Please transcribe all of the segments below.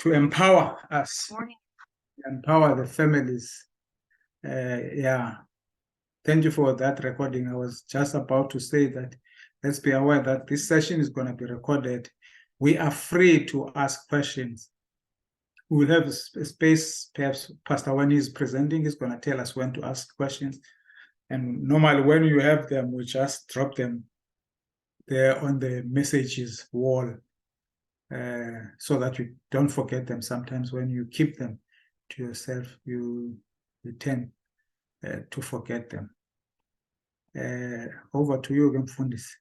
to empower us, empower the families. Yeah, thank you for that recording. I was just about to say that let's be aware that this session is going to be recorded. We are free to ask questions. We will have a space, perhaps Pastor when he's presenting, he's going to tell us when to ask questions. And normally when you have them, we just drop them there on the messages wall so that you don't forget them. Sometimes when you keep them to yourself, you tend to forget them. Over to you, Mfundisi.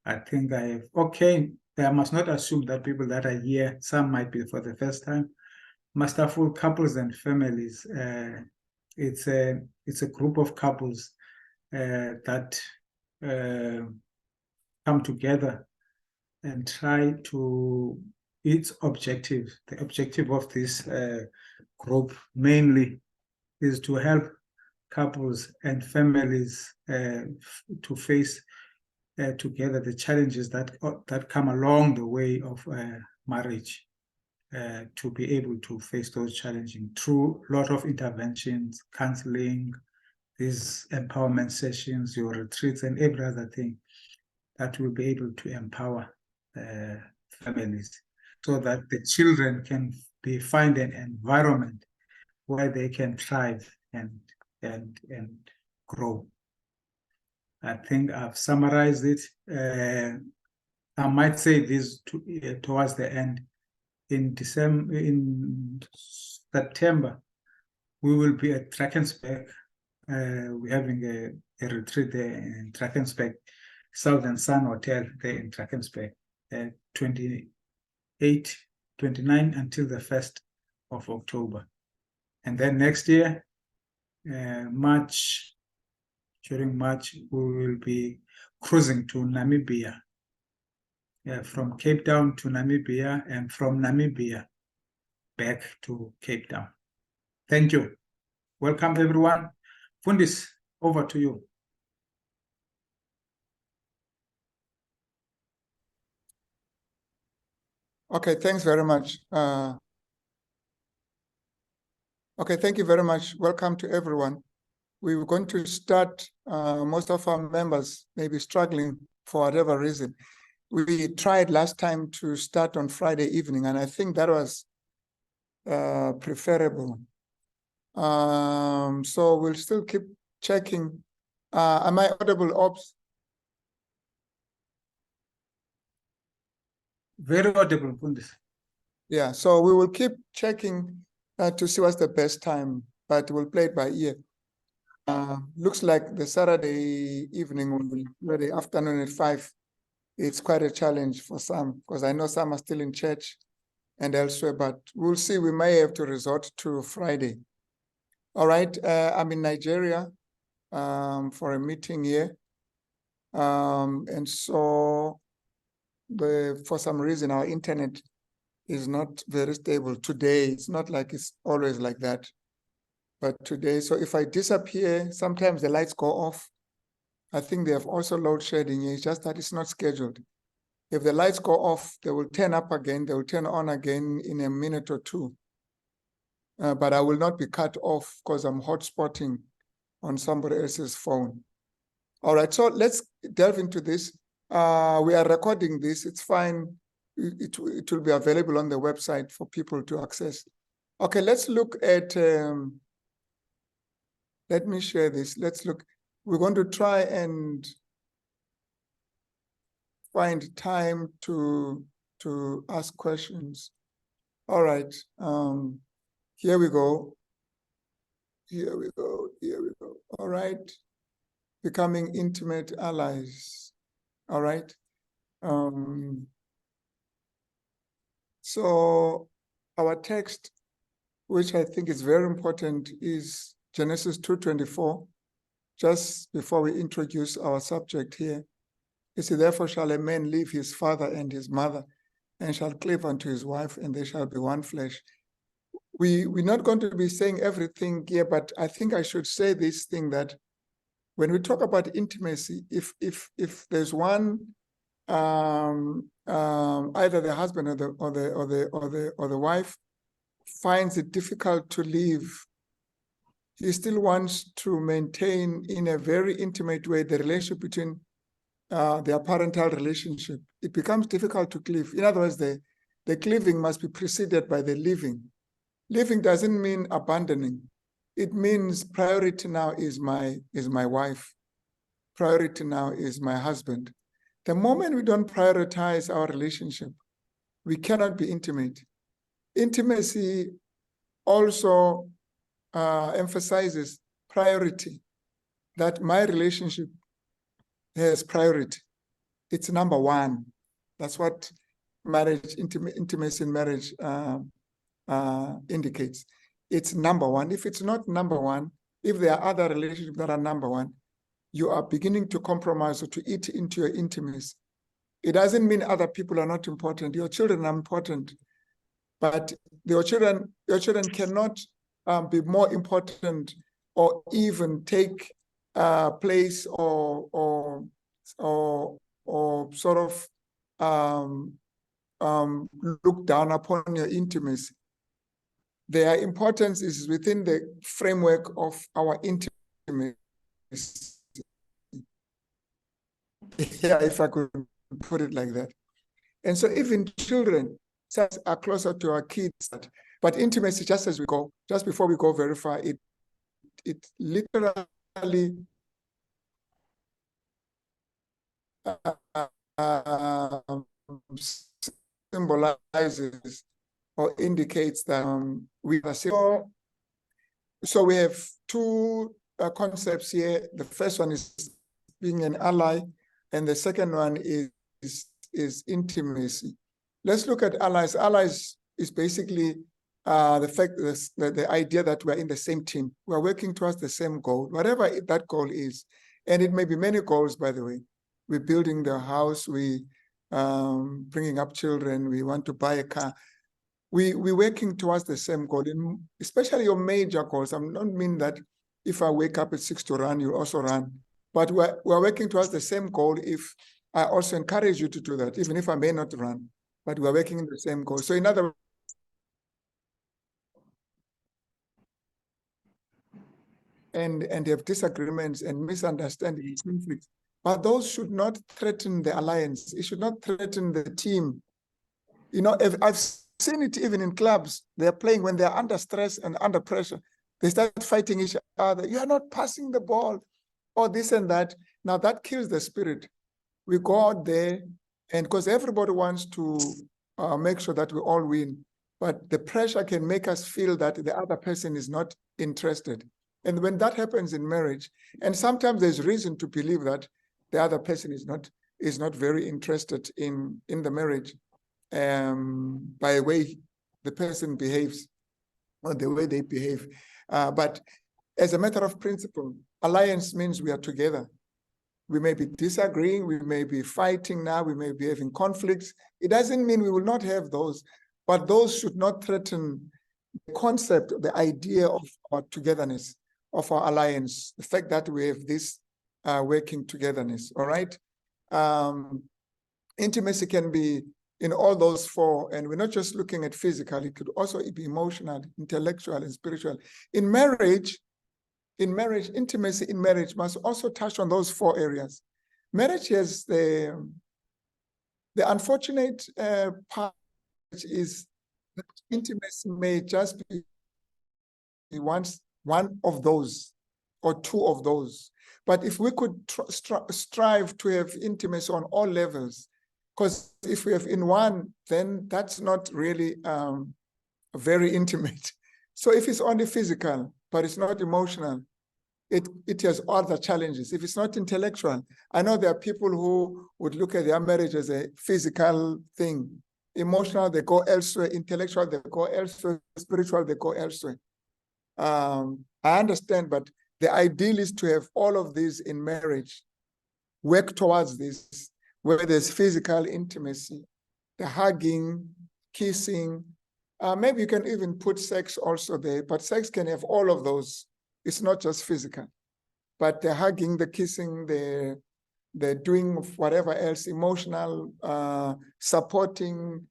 I think I have, okay, I must not assume that people that are here, some might be for the first time. Masterful Couples and Families, it's a group of couples that come together and try to, its objective, the objective of this group mainly is to help couples and families to face together the challenges that come along the way of marriage, to be able to face those challenges through a lot of interventions, counseling, these empowerment sessions, your retreats, and every other thing that will be able to empower families so that the children can find an environment where they can thrive and grow. I think I've summarized it. I might say this towards the end. In September, we will be at Drakensberg. We're having a retreat there in Drakensberg, Southern Sun Hotel there in Drakensberg, 29 until the 1st of October. And then next year, during March, we will be cruising to Namibia, from Cape Town to Namibia, and from Namibia back to Cape Town. Thank you. Welcome, everyone. Fundis, over to you. Okay, thanks very much. Okay, thank you very much. Welcome to everyone. We're going to start, most of our members may be struggling for whatever reason. We tried last time to start on Friday evening, and I think that was preferable. So we'll still keep checking. Am I audible, Ops? Very audible, Fundis. Yeah, so we will keep checking to see what's the best time, but we'll play it by ear. Looks like the Saturday evening or the afternoon at 5, it's quite a challenge for some, because I know some are still in church and elsewhere, but we'll see. We may have to resort to Friday. All right, I'm in Nigeria for a meeting here. And so for some reason, our internet is not very stable today. It's not like it's always like that. But today, so if I disappear, sometimes the lights go off. I think they have also load shedding. It's just that it's not scheduled. If the lights go off, they will turn up again. They will turn on again in a minute or two. But I will not be cut off because I'm hotspotting on somebody else's phone. All right, so let's delve into this. We are recording this. It's fine. It will be available on the website for people to access. Okay, let's look at... let me share this. Let's look. We're going to try and find time to ask questions. All right. Here we go. Here we go. Here we go. All right. Becoming intimate allies. All right. So our text, which I think is very important, is Genesis 2:24, just before we introduce our subject here. It says, therefore shall a man leave his father and his mother, and shall cleave unto his wife, and they shall be one flesh. We're not going to be saying everything here, but I think I should say this thing, that when we talk about intimacy, if there's one either the husband or the wife finds it difficult to leave, he still wants to maintain in a very intimate way the relationship between their parental relationship. It becomes difficult to cleave. In other words, the cleaving must be preceded by the living. Living doesn't mean abandoning. It means priority now is my wife. Priority now is my husband. The moment we don't prioritize our relationship, we cannot be intimate. Intimacy also emphasizes priority, that my relationship has priority. It's number one. That's what marriage, intimacy in marriage indicates. It's number one. If it's not number one, if there are other relationships that are number one, you are beginning to compromise or to eat into your intimacy. It doesn't mean other people are not important. Your children are important, but your children cannot be more important or even take place or sort of look down upon your intimacy. Their importance is within the framework of our intimacy. Yeah, if I could put it like that. And so even children are closer to our kids, but intimacy, just as we go, just before we go very far, it literally symbolizes or indicates that we are civil. So we have two concepts here. The first one is being an ally, and the second one is intimacy. Let's look at allies. Allies is basically the fact that the idea that we're in the same team. We're working towards the same goal, whatever that goal is. And it may be many goals, by the way. We're building the house, we bringing up children, we want to buy a car. We're working towards the same goal, especially your major goals. I don't mean that if I wake up at 6 to run, you'll also run. But we're working towards the same goal if I also encourage you to do that, even if I may not run, but we're working in the same goal. So in other words, and have disagreements and misunderstandings, conflicts, but those should not threaten the alliance. It should not threaten the team. You know, I've seen it even in clubs. They're playing when they're under stress and under pressure. They start fighting each other. You are not passing the ball, or this and that. Now that kills the spirit. We go out there, and because everybody wants to make sure that we all win, but the pressure can make us feel that the other person is not interested. And when that happens in marriage, and sometimes there's reason to believe that the other person is not very interested in the marriage, by the way the person behaves or the way they behave. But as a matter of principle, alliance means we are together. We may be disagreeing, we may be fighting now, we may be having conflicts. It doesn't mean we will not have those, but those should not threaten the concept, the idea of our togetherness, of our alliance, the fact that we have this working togetherness, all right? Intimacy can be in all those four, and we're not just looking at physical, it could also be emotional, intellectual, and spiritual. In marriage, intimacy in marriage must also touch on those four areas. Marriage has the unfortunate part is that intimacy may just be one of those or two of those. But if we could strive to have intimacy on all levels, because if we have in one, then that's not really very intimate. So if it's only physical, but it's not emotional, it has other challenges. If it's not intellectual, I know there are people who would look at their marriage as a physical thing. Emotional, they go elsewhere. Intellectual, they go elsewhere. Spiritual, they go elsewhere. I understand, but the ideal is to have all of these in marriage, work towards this, where there's physical intimacy, the hugging, kissing. Maybe you can even put sex also there, but sex can have all of those. It's not just physical, but the hugging, the kissing, the the doing of whatever else, emotional, supporting,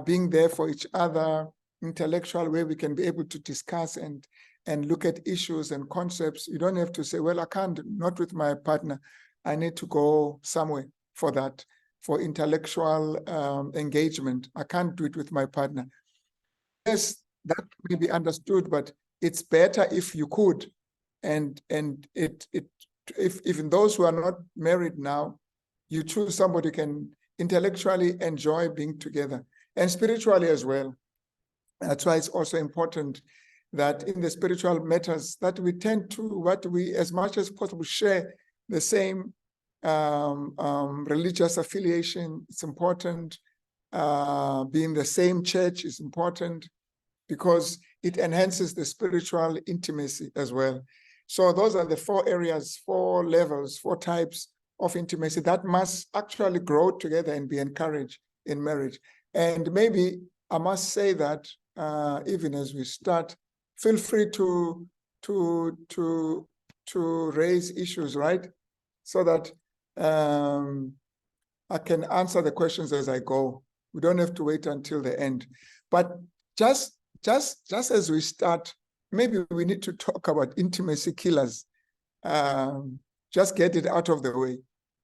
being there for each other, intellectual, where we can be able to discuss and look at issues and concepts. You don't have to say, well, I can't, not with my partner. I need to go somewhere for that, for intellectual engagement. I can't do it with my partner. Yes, that may be understood, but it's better if you could. And if even those who are not married now, you choose somebody who can intellectually enjoy being together and spiritually as well. That's why it's also important that in the spiritual matters that we tend to, as much as possible, share the same religious affiliation. It's important. Being the same church is important because it enhances the spiritual intimacy as well. So those are the 4 areas, 4 levels, 4 types of intimacy that must actually grow together and be encouraged in marriage. And maybe I must say that even as we start, feel free to raise issues, right? So that I can answer the questions as I go. We don't have to wait until the end. But just as we start, maybe we need to talk about intimacy killers. Just get it out of the way.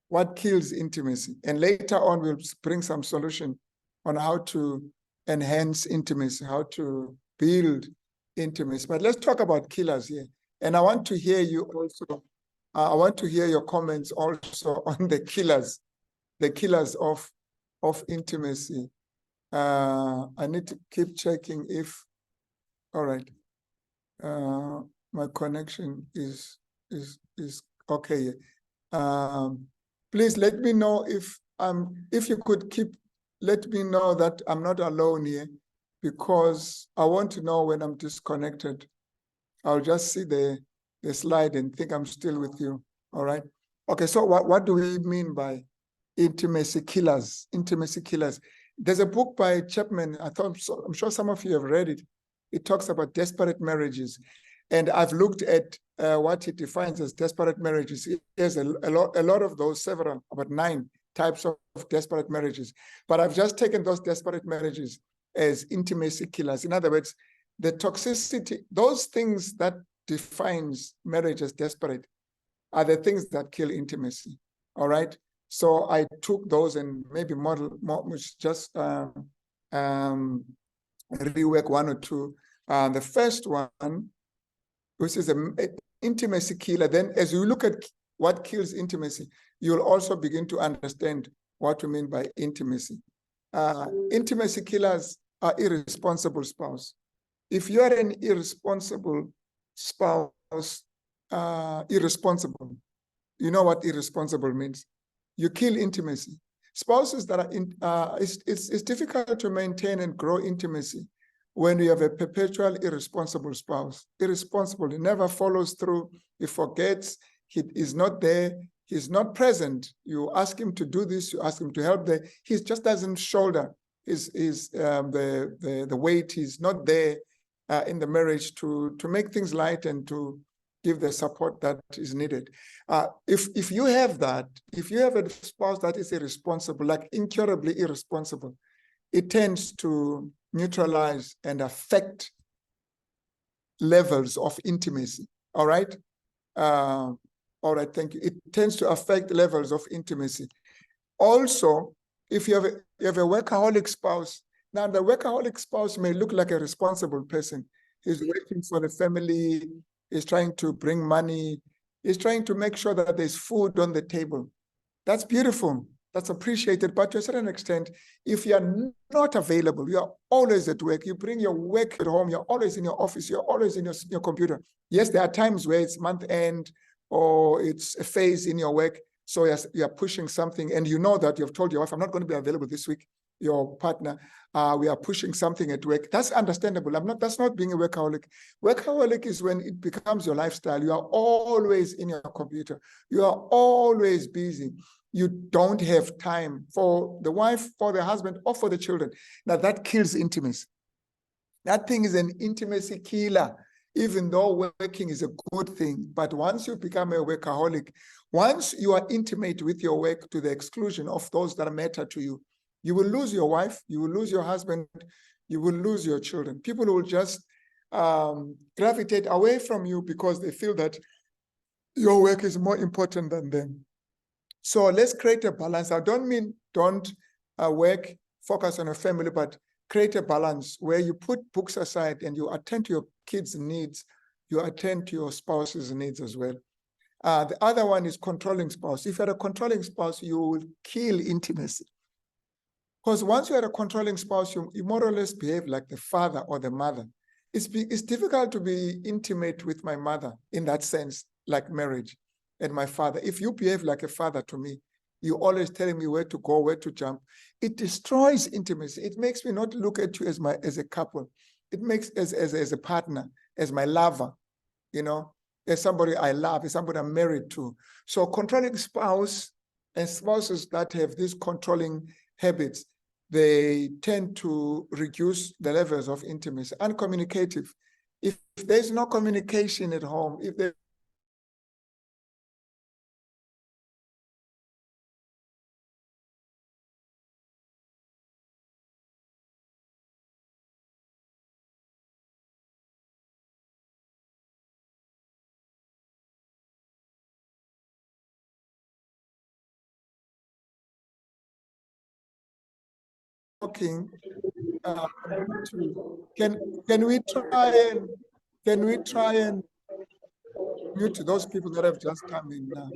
What kills intimacy? And later on, we'll bring some solution on how to enhance intimacy, how to build intimacy. But let's talk about killers here. And I want to hear you also. I want to hear your comments also on the killers of intimacy. I need to keep checking if, all right. My connection is okay. Please let me know if you could let me know that I'm not alone here, because I want to know when I'm disconnected. I'll just see the slide and think I'm still with you. All right. Okay. So what do we mean by intimacy killers? Intimacy killers. There's a book by Chapman. I'm sure some of you have read it. It talks about desperate marriages. And I've looked at what it defines as desperate marriages. There's a lot of those, about 9 types of desperate marriages. But I've just taken those desperate marriages as intimacy killers. In other words, the toxicity, those things that defines marriage as desperate are the things that kill intimacy. All right. So I took those and maybe just rework 1 or 2. The first one, which is an intimacy killer. Then as you look at what kills intimacy, you'll also begin to understand what we mean by intimacy. Intimacy killers are irresponsible spouse. If you are an irresponsible spouse, irresponsible, you know what irresponsible means. You kill intimacy. Spouses that are it's difficult to maintain and grow intimacy when you have a perpetual irresponsible spouse. Irresponsible, he never follows through, he forgets, he is not there, he's not present. You ask him to do this, you ask him to help there, he just doesn't shoulder the weight. He's not there in the marriage to make things light and to give the support that is needed. If you have that, if you have a spouse that is irresponsible, like incurably irresponsible, it tends to neutralize and affect levels of intimacy. All right? All right, thank you. It tends to affect levels of intimacy. Also, if you have a workaholic spouse, now the workaholic spouse may look like a responsible person. He's working for the family, he's trying to bring money, he's trying to make sure that there's food on the table. That's beautiful. That's appreciated. But to a certain extent, if you're not available, you're always at work, you bring your work at home, you're always in your office, you're always in your computer. Yes, there are times where it's month end or it's a phase in your work. So you're pushing something and you know that you've told your wife, I'm not going to be available this week, your partner, we are pushing something at work. That's understandable. That's not being a workaholic. Workaholic is when it becomes your lifestyle. You are always in your computer. You are always busy. You don't have time for the wife, for the husband, or for the children. Now that kills intimacy. That thing is an intimacy killer. even though working is a good thing, but once you become a workaholic, once you are intimate with your work to the exclusion of those that matter to you, you will lose your wife, you will lose your husband, you will lose your children. People will just gravitate away from you because they feel that your work is more important than them. So let's create a balance. I don't mean don't work, focus on a family, but create a balance where you put books aside and you attend to your kids' needs, you attend to your spouse's needs as well. The other one is controlling spouse. If you're a controlling spouse, you will kill intimacy. Because once you're a controlling spouse, you more or less behave like the father or the mother. It's difficult to be intimate with my mother in that sense, like marriage, and my father. If you behave like a father to me, you're always telling me where to go, where to jump. It destroys intimacy. It makes me not look at you as a couple. It makes as a partner, as my lover, you know, as somebody I love, as somebody I'm married to. So controlling spouse and spouses that have these controlling habits, they tend to reduce the levels of intimacy. Uncommunicative. If there's no communication at home, if there talking, can we try and mute those people that have just come in now?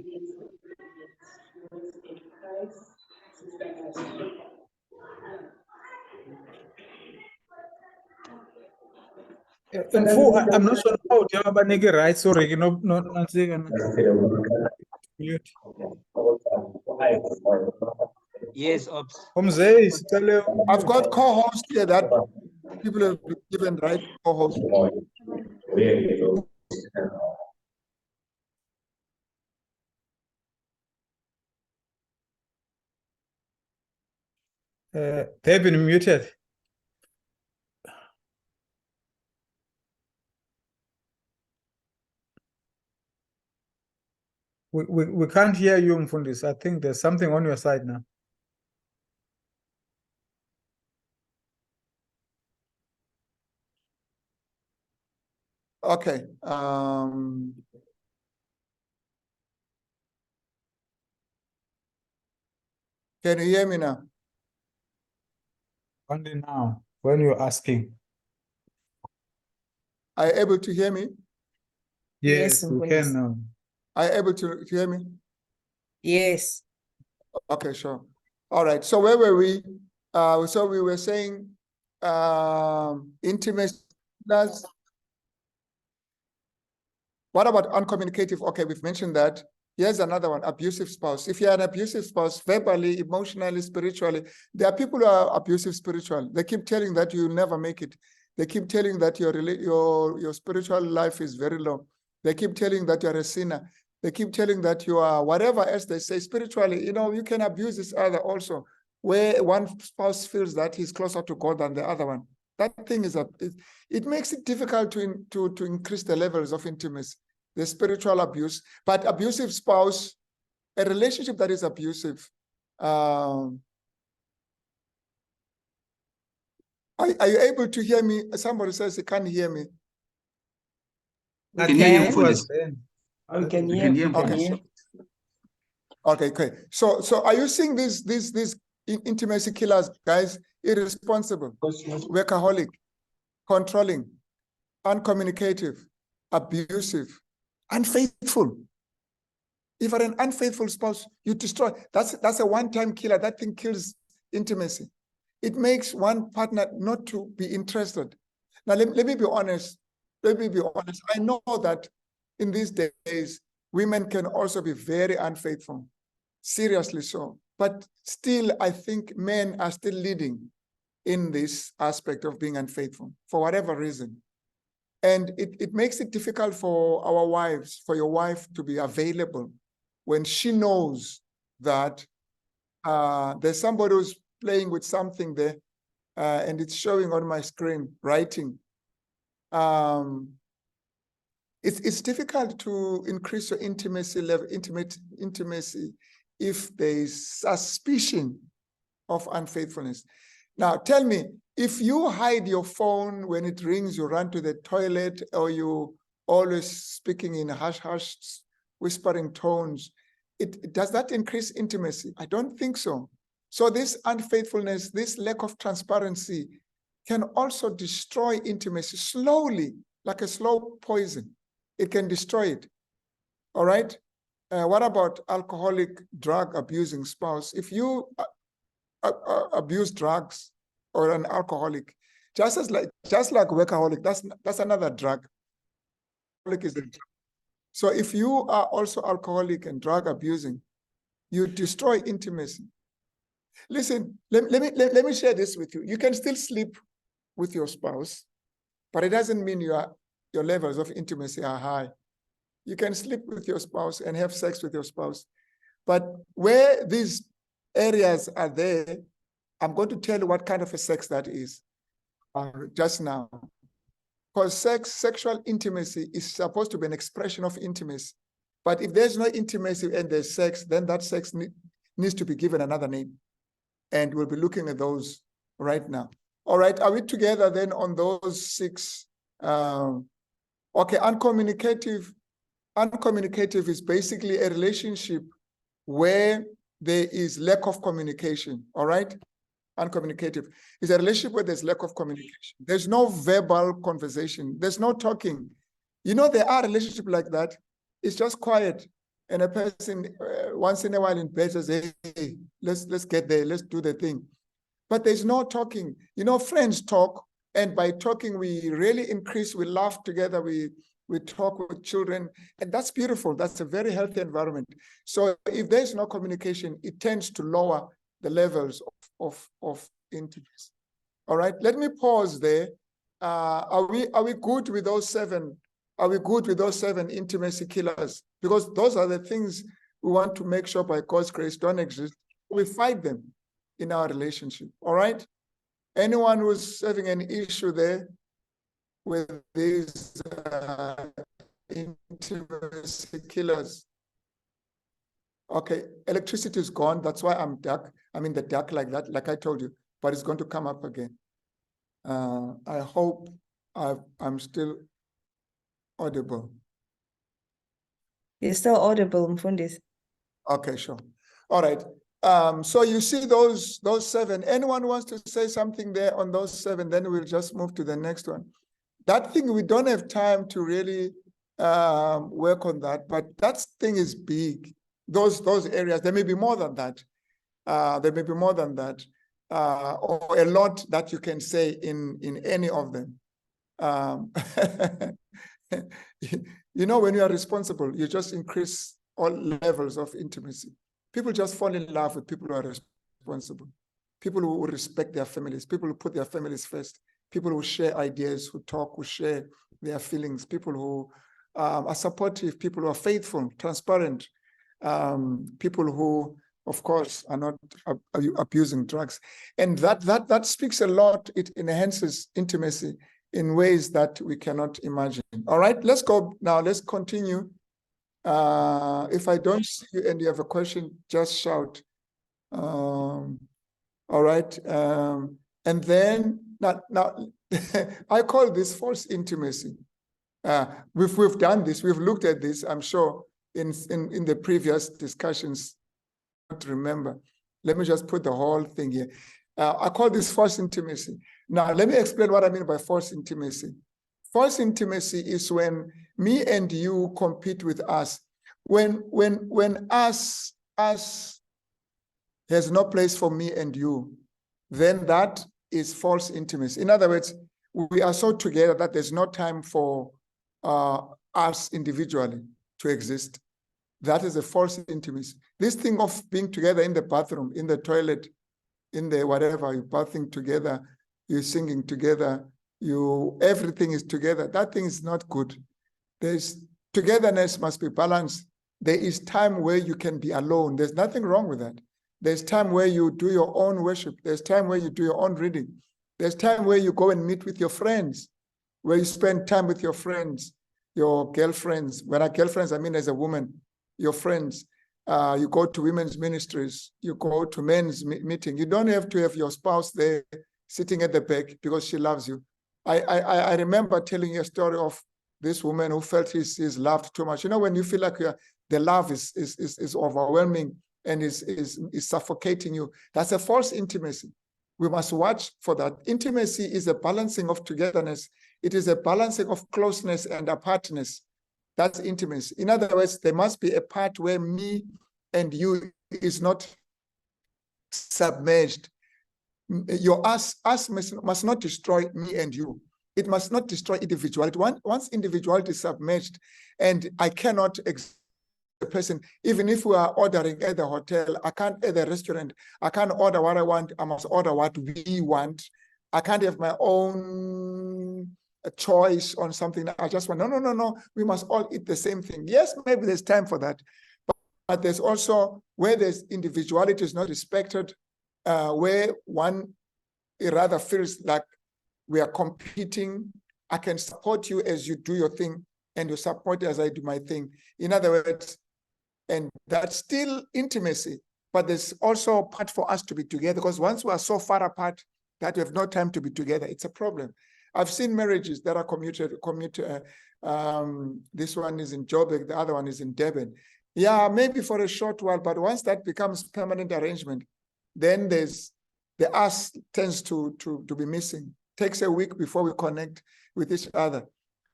I'm not sure how to baneke right. Sorry, no, mute. Yes, Ops. Umzey, sicale I've got co-hosts here that people have been given right co-hosts. they've been muted. We can't hear you, Mfundis. I think there's something on your side now. Okay. Can you hear me now? Only now, when you're asking. Are you able to hear me? Yes, we can now. Are you able to hear me? Yes. Okay, sure. All right. So where were we? So we were saying intimacy. What about uncommunicative? Okay, we've mentioned that. Here's another one, abusive spouse. If you're an abusive spouse, verbally, emotionally, spiritually, there are people who are abusive spiritual. They keep telling that you'll never make it. They keep telling that your spiritual life is very low. They keep telling that you're a sinner. They keep telling that you are whatever else they say spiritually. You know, you can abuse this other also, where one spouse feels that he's closer to God than the other one. That thing is it makes it difficult to increase the levels of intimacy. The spiritual abuse, but abusive spouse, a relationship that is abusive. Are you able to hear me? Somebody says he can't hear me. We can hear you, can. Mfundis. We can We hear. can hear We can Okay, hear. Okay, okay. So are you seeing these intimacy killers, guys? Irresponsible, workaholic, controlling, uncommunicative, abusive, unfaithful. If you're an unfaithful spouse, you destroy. That's a one-time killer. That thing kills intimacy. It makes one partner not to be interested. Now, let me be honest. Let me be honest. I know that in these days, women can also be very unfaithful. Seriously so. But still, I think men are still leading in this aspect of being unfaithful for whatever reason. And it makes it difficult for our wives, for your wife to be available when she knows that there's somebody who's playing with something there and it's showing on my screen, writing. It's difficult to increase your intimacy level, intimacy, if there is suspicion of unfaithfulness. Now, tell me, if you hide your phone when it rings, you run to the toilet, or you always speaking in hush, whispering tones, does that increase intimacy? I don't think so. So this unfaithfulness, this lack of transparency can also destroy intimacy slowly, like a slow poison. It can destroy it. All right? What about alcoholic, drug abusing spouse? If you abuse drugs or an alcoholic, just like workaholic, that's another drug. Alcoholic is a drug. So if you are also alcoholic and drug abusing, you destroy intimacy. Listen, let me share this with you. You can still sleep with your spouse, but it doesn't mean your levels of intimacy are high. You can sleep with your spouse and have sex with your spouse. But where these areas are there, I'm going to tell you what kind of a sex that is just now. Because sexual intimacy is supposed to be an expression of intimacy. But if there's no intimacy and there's sex, then that sex needs to be given another name. And we'll be looking at those right now. All right, are we together then on those 6? Okay, uncommunicative. Uncommunicative is basically a relationship where there is lack of communication, all right? Uncommunicative is a relationship where there's lack of communication. There's no verbal conversation. There's no talking. You know, there are relationships like that. It's just quiet. And a person once in a while in bed says, hey, let's get there. Let's do the thing. But there's no talking. You know, friends talk. And by talking, we really increase. We laugh together. We talk with children. And that's beautiful. That's a very healthy environment. So if there's no communication, it tends to lower the levels of intimacy. All right, let me pause there. Are we good with those 7? Are we good with those 7 intimacy killers? Because those are the things we want to make sure by God's grace don't exist. We fight them in our relationship. All right? Anyone who's having an issue there with these intimacy killers? Okay, electricity is gone. That's why I'm dark. I'm in the dark like that, like I told you, but it's going to come up again. I hope I'm still audible. You're still audible, Mfundis. Okay, sure. All right. So you see those 7. Anyone wants to say something there on those 7? Then we'll just move to the next one. That thing, we don't have time to really work on that, but that thing is big. Those areas, there may be more than that. There may be more than that, or a lot that you can say in any of them. You know, when you are responsible, you just increase all levels of intimacy. People just fall in love with people who are responsible, people who respect their families, people who put their families first, people who share ideas, who talk, who share their feelings, people who are supportive, people who are faithful, transparent, people who, of course, are not abusing drugs. And that speaks a lot. It enhances intimacy in ways that we cannot imagine. All right, let's go now. Let's continue. If I don't see you and you have a question, just shout. All right. And then now I call this false intimacy. We've done this. We've looked at this, I'm sure, in the previous discussions. To remember, let me just put the whole thing here. I call this false intimacy. Now, let me explain what I mean by false intimacy. False intimacy is when me and you compete with us. When us has no place for me and you, then that is false intimacy. In other words, we are so together that there's no time for us individually to exist. That is a false intimacy. This thing of being together in the bathroom, in the toilet, in the whatever, you're bathing together, you're singing together, everything is together. That thing is not good. Togetherness must be balanced. There is time where you can be alone. There's nothing wrong with that. There's time where you do your own worship. There's time where you do your own reading. There's time where you go and meet with your friends, where you spend time with your friends. your girlfriends. When I girlfriends, I mean as a woman, your friends. You go to women's ministries, you go to men's meeting. You don't have to have your spouse there sitting at the back because she loves you. I remember telling you a story of this woman who felt he's loved too much. You know, when you feel like the love is overwhelming and is suffocating you, that's a false intimacy. We must watch for that. Intimacy is a balancing of togetherness. It is a balancing of closeness and apartness. That's intimacy. In other words, there must be a part where me and you is not submerged. Your us must not destroy me and you. It must not destroy individuality. Once individuality is submerged, and I cannot a person, even if we are ordering at the hotel, I can't at the restaurant, I can't order what I want, I must order what we want. I can't have my own choice on something that I just want. No. We must all eat the same thing. Yes, maybe there's time for that. But there's also where there's individuality is not respected, where one rather feels like we are competing. I can support you as you do your thing, and you support as I do my thing. In other words, and that's still intimacy, but there's also a part for us to be together, because once we are so far apart that we have no time to be together, it's a problem. I've seen marriages that are this one is in Joburg, the other one is in Durban. Yeah, maybe for a short while, but once that becomes permanent arrangement, then there's the us tends to be missing. Takes a week before we connect with each other.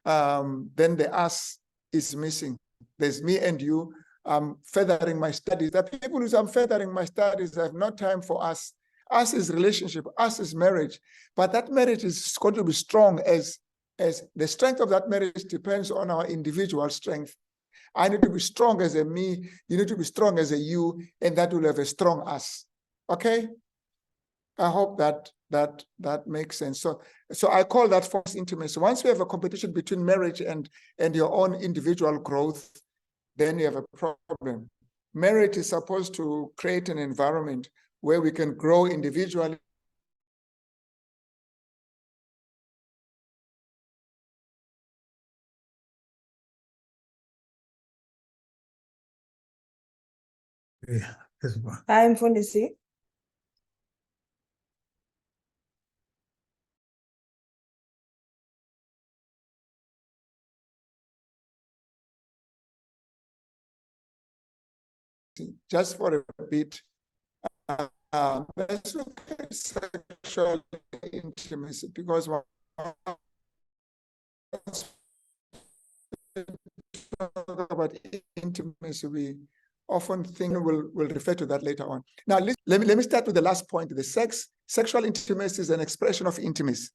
Then the us is missing. There's me and you. I'm furthering my studies. The people who say I'm furthering my studies have no time for us. Us is relationship, us is marriage. But that marriage is going to be strong as the strength of that marriage depends on our individual strength. I need to be strong as a me, you need to be strong as a you, and that will have a strong us. Okay? I hope that makes sense. So I call that false intimacy. Once we have a competition between marriage and your own individual growth, then you have a problem. Marriage is supposed to create an environment where we can grow individually. Yeah, that's one. Hi, Mfundisi. Just for a bit, let's look at sexual intimacy, because about intimacy, we often think we'll refer to that later on. Now, let me start with the last point. The sexual intimacy is an expression of intimacy.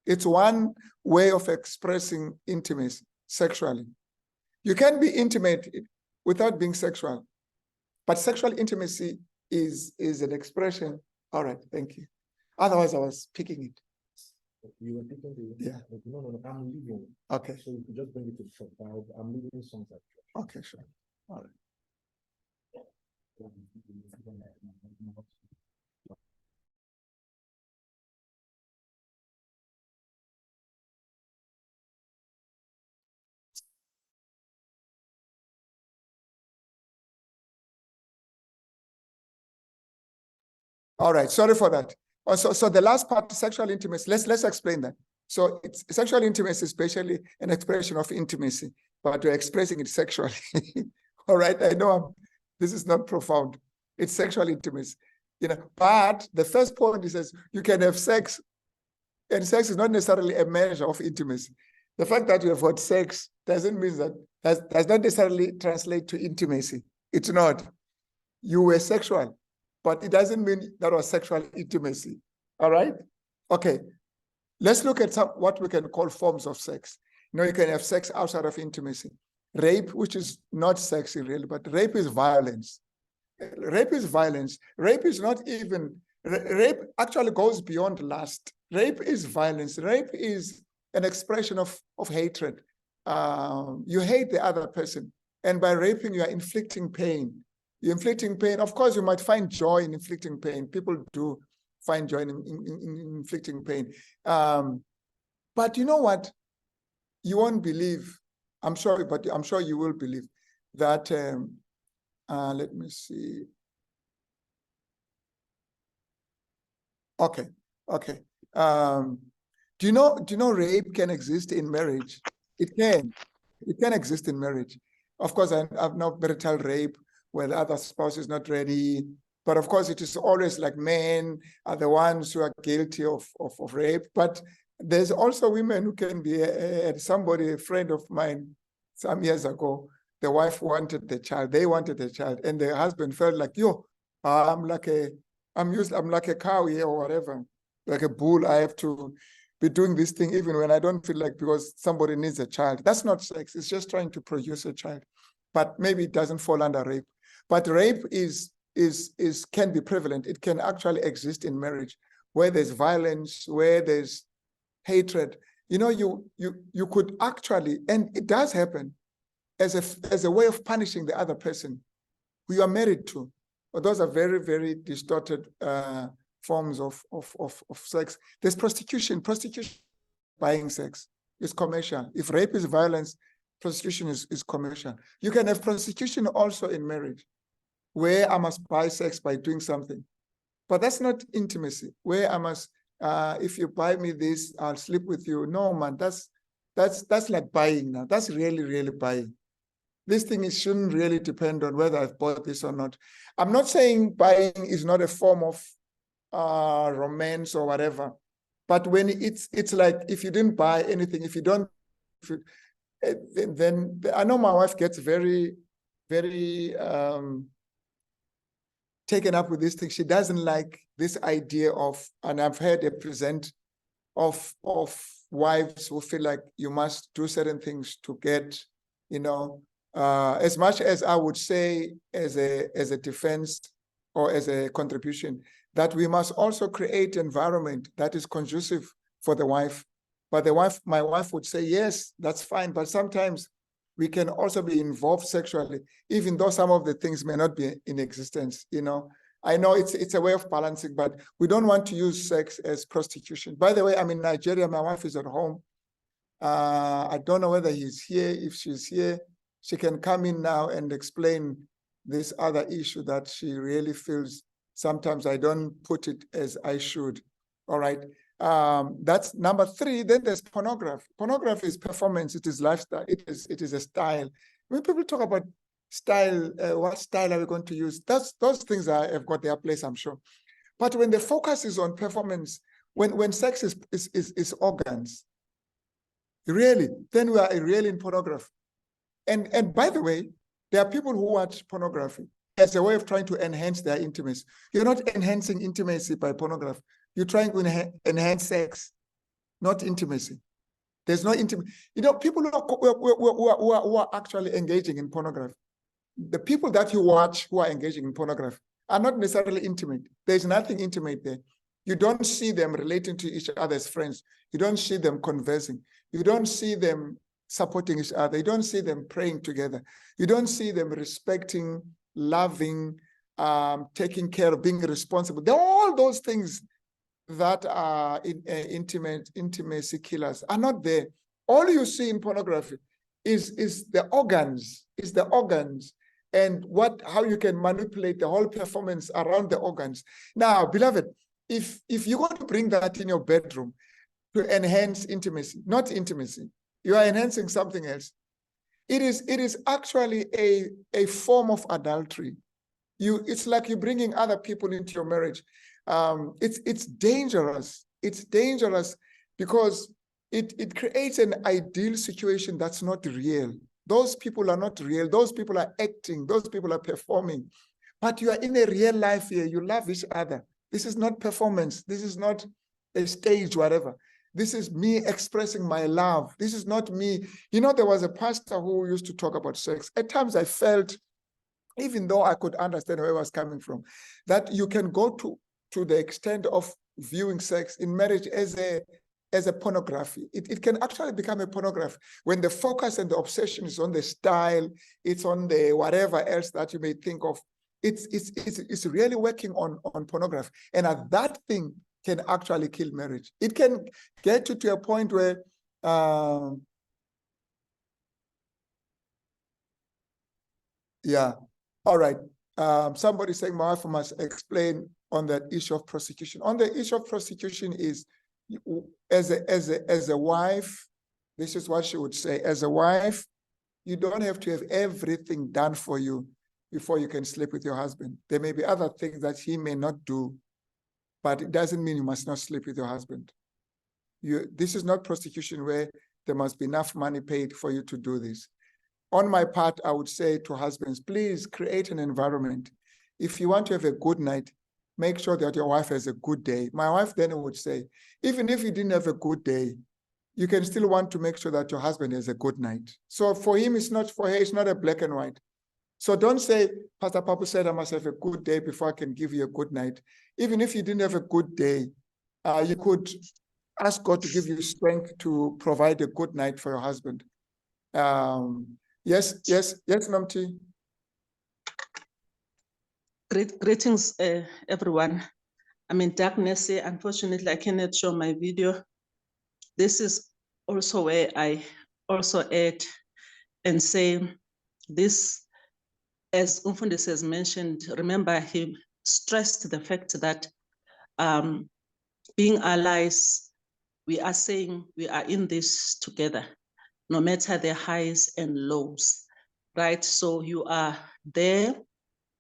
It's one way of expressing intimacy sexually. You can be intimate without being sexual, but sexual intimacy is an expression. All right, thank you. Otherwise, I was picking it. You were picking the Yeah. No, I'm leaving. Okay. So you could just bring it to the shop. I'm leaving songs at church. Okay, sure. All right. All right, sorry for that. So the last part, sexual intimacy, let's explain that. So it's sexual intimacy is especially an expression of intimacy, but we're expressing it sexually. All right, I know this is not profound. It's sexual intimacy, but the first point is you can have sex, and sex is not necessarily a measure of intimacy. The fact that you have had sex doesn't mean that does not necessarily translate to intimacy. It's not. You were sexual, but it doesn't mean that was sexual intimacy. All right? Okay. Let's look at what we can call forms of sex. You can have sex outside of intimacy. Rape, which is not sexy really, but rape is violence. Rape is violence. Rape is not even, rape actually goes beyond lust. Rape is violence. Rape is an expression of hatred. You hate the other person, and by raping, you are inflicting pain. You're inflicting pain. Of course, you might find joy in inflicting pain. People do find joy in inflicting pain. But you know what? You won't believe I'm sure, but I'm sure you will believe that. Let me see. Okay. Do you know rape can exist in marriage? It can exist in marriage. Of course, I've known marital rape where the other spouse is not ready. But of course, it is always like men are the ones who are guilty of rape. But there's also women who can be, somebody, a friend of mine, some years ago, the wife wanted the child, they wanted the child, and the husband felt like, yo, I'm like a cow here or whatever, like a bull. I have to be doing this thing even when I don't feel like, because somebody needs a child. That's not sex. It's just trying to produce a child. But maybe it doesn't fall under rape. But rape can be prevalent. It can actually exist in marriage where there's violence, where there's hatred. You know, you could actually, and it does happen, as a way of punishing the other person who you are married to. But those are very, very distorted forms of sex. There's prostitution. Prostitution, buying sex, is commercial. If rape is violence, prostitution is commercial. You can have prostitution also in marriage, where I must buy sex by doing something. But that's not intimacy, where I must, if you buy me this, I'll sleep with you. No, man, that's like buying now. That's really, really buying. This thing shouldn't really depend on whether I've bought this or not. I'm not saying buying is not a form of romance or whatever, but when it's like, if you didn't buy anything, then I know my wife gets very, very taken up with this thing. She doesn't like this idea of, and I've heard her present of wives who feel like you must do certain things to get, as much as I would say as a defense or as a contribution, that we must also create an environment that is conducive for the wife. But my wife would say, yes, that's fine. But sometimes we can also be involved sexually, even though some of the things may not be in existence. I know it's a way of balancing, but we don't want to use sex as prostitution. By the way, I'm in Nigeria. My wife is at home. I don't know whether he's here. If she's here, she can come in now and explain this other issue that she really feels sometimes I don't put it as I should. All right. That's number 3. Then there's pornography. Pornography is performance. It is lifestyle. It is a style. When people talk about style, what style are we going to use? Those things have got their place, I'm sure. But when the focus is on performance, when sex is organs, really, then we are really in pornography. And by the way, there are people who watch pornography as a way of trying to enhance their intimacy. You're not enhancing intimacy by pornography. You're trying to enhance sex, not intimacy. There's no intimacy. People who are actually engaging in pornography, the people that you watch who are engaging in pornography are not necessarily intimate. There's nothing intimate there. You don't see them relating to each other as friends. You don't see them conversing. You don't see them supporting each other. You don't see them praying together. You don't see them respecting, loving, taking care of, being responsible. They're all those things that are intimacy killers are not there. All you see in pornography is the organs, and how you can manipulate the whole performance around the organs. Now, beloved, if you're going to bring that in your bedroom to enhance intimacy, not intimacy, you are enhancing something else. It is actually a form of adultery. It's like you're bringing other people into your marriage. It's dangerous. It's dangerous because it creates an ideal situation that's not real. Those people are not real. Those people are acting. Those people are performing. But you are in a real life here. You love each other. This is not performance. This is not a stage, whatever. This is me expressing my love. This is not me. There was a pastor who used to talk about sex. At times I felt, even though I could understand where he was coming from, that you can go to the extent of viewing sex in marriage as a pornography. It can actually become a pornography when the focus and the obsession is on the style, it's on the whatever else that you may think of. It's really working on pornography. And that thing can actually kill marriage. It can get you to a point where Yeah. All right. Somebody saying my wife must explain on that issue of prostitution. On the issue of prostitution is as a wife, this is what she would say. As a wife, you don't have to have everything done for you before you can sleep with your husband. There may be other things that he may not do, but it doesn't mean you must not sleep with your husband. This is not prostitution where there must be enough money paid for you to do this. On my part, I would say to husbands, please create an environment. If you want to have a good night, make sure that your wife has a good day. My wife then would say, even if you didn't have a good day, you can still want to make sure that your husband has a good night. So for him, it's not, for her, it's not a black and white. So don't say, Pastor Papu said I must have a good day before I can give you a good night. Even if you didn't have a good day, you could ask God to give you strength to provide a good night for your husband. Yes, Nomti. Greetings, everyone. I'm in darkness here. Unfortunately, I cannot show my video. This is also where I also add and say this, as Umfundisi has mentioned, remember he stressed the fact that being allies, we are saying we are in this together, no matter the highs and lows, right? So you are there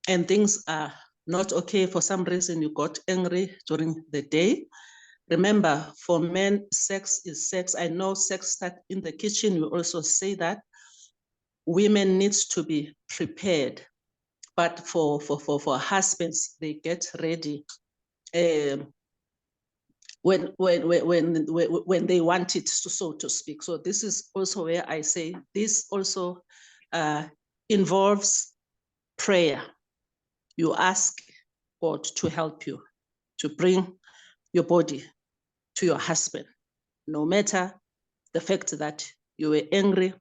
and things are not okay. For some reason, you got angry during the day. Remember, for men, sex is sex. I know sex starts in the kitchen. We also say that women needs to be prepared. But for husbands, they get ready when they want it, so to speak. So this is also where I say this also involves prayer. You ask God to help you, to bring your body to your husband. No matter the fact that you were angry,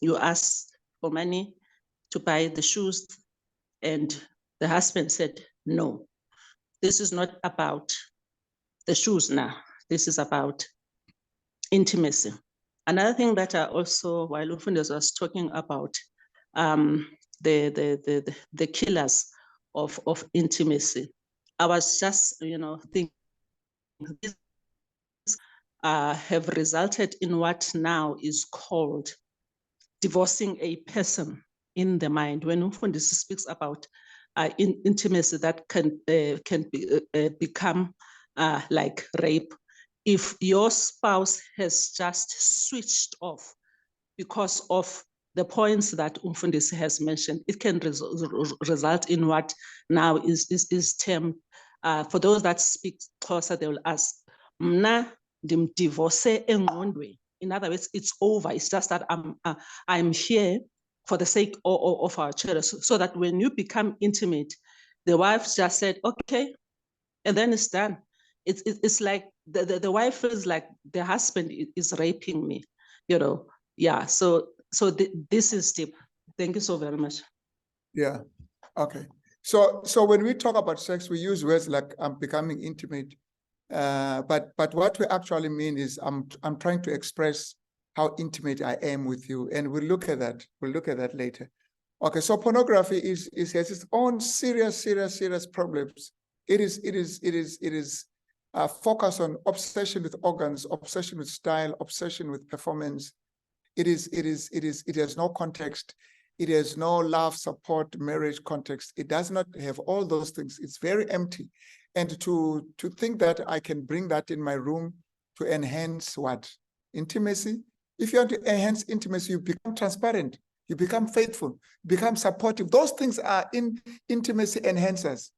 you asked for money to buy the shoes, and the husband said, no, this is not about the shoes now. This is about intimacy. Another thing that I also, while Umfundisi was talking about the killers of intimacy, I was just, thinking these have resulted in what now is called divorcing a person in the mind. When Umfundisi speaks about intimacy that can become like rape, if your spouse has just switched off because of the points that Umfundisi has mentioned, it can result in what now is termed, for those that speak Xhosa, they will ask, mna ndimdivorce engqondweni. In other words, it's over. It's just that I'm here for the sake of our children. So that when you become intimate, the wife just said, okay, and then it's done. It's like the wife feels like the husband is raping me, Yeah, so this is deep. Thank you so very much. Yeah, okay. So when we talk about sex, we use words like I'm becoming intimate. But what we actually mean is I'm trying to express how intimate I am with you, and we'll look at that. We'll look at that later. Okay, so pornography has its own serious problems. It is focus on obsession with organs, obsession with style, obsession with performance. It has no context. It has no love, support, marriage context. It does not have all those things. It's very empty. And to think that I can bring that in my room to enhance what? Intimacy? If you want to enhance intimacy, you become transparent, you become faithful, you become supportive. Those things are intimacy enhancers.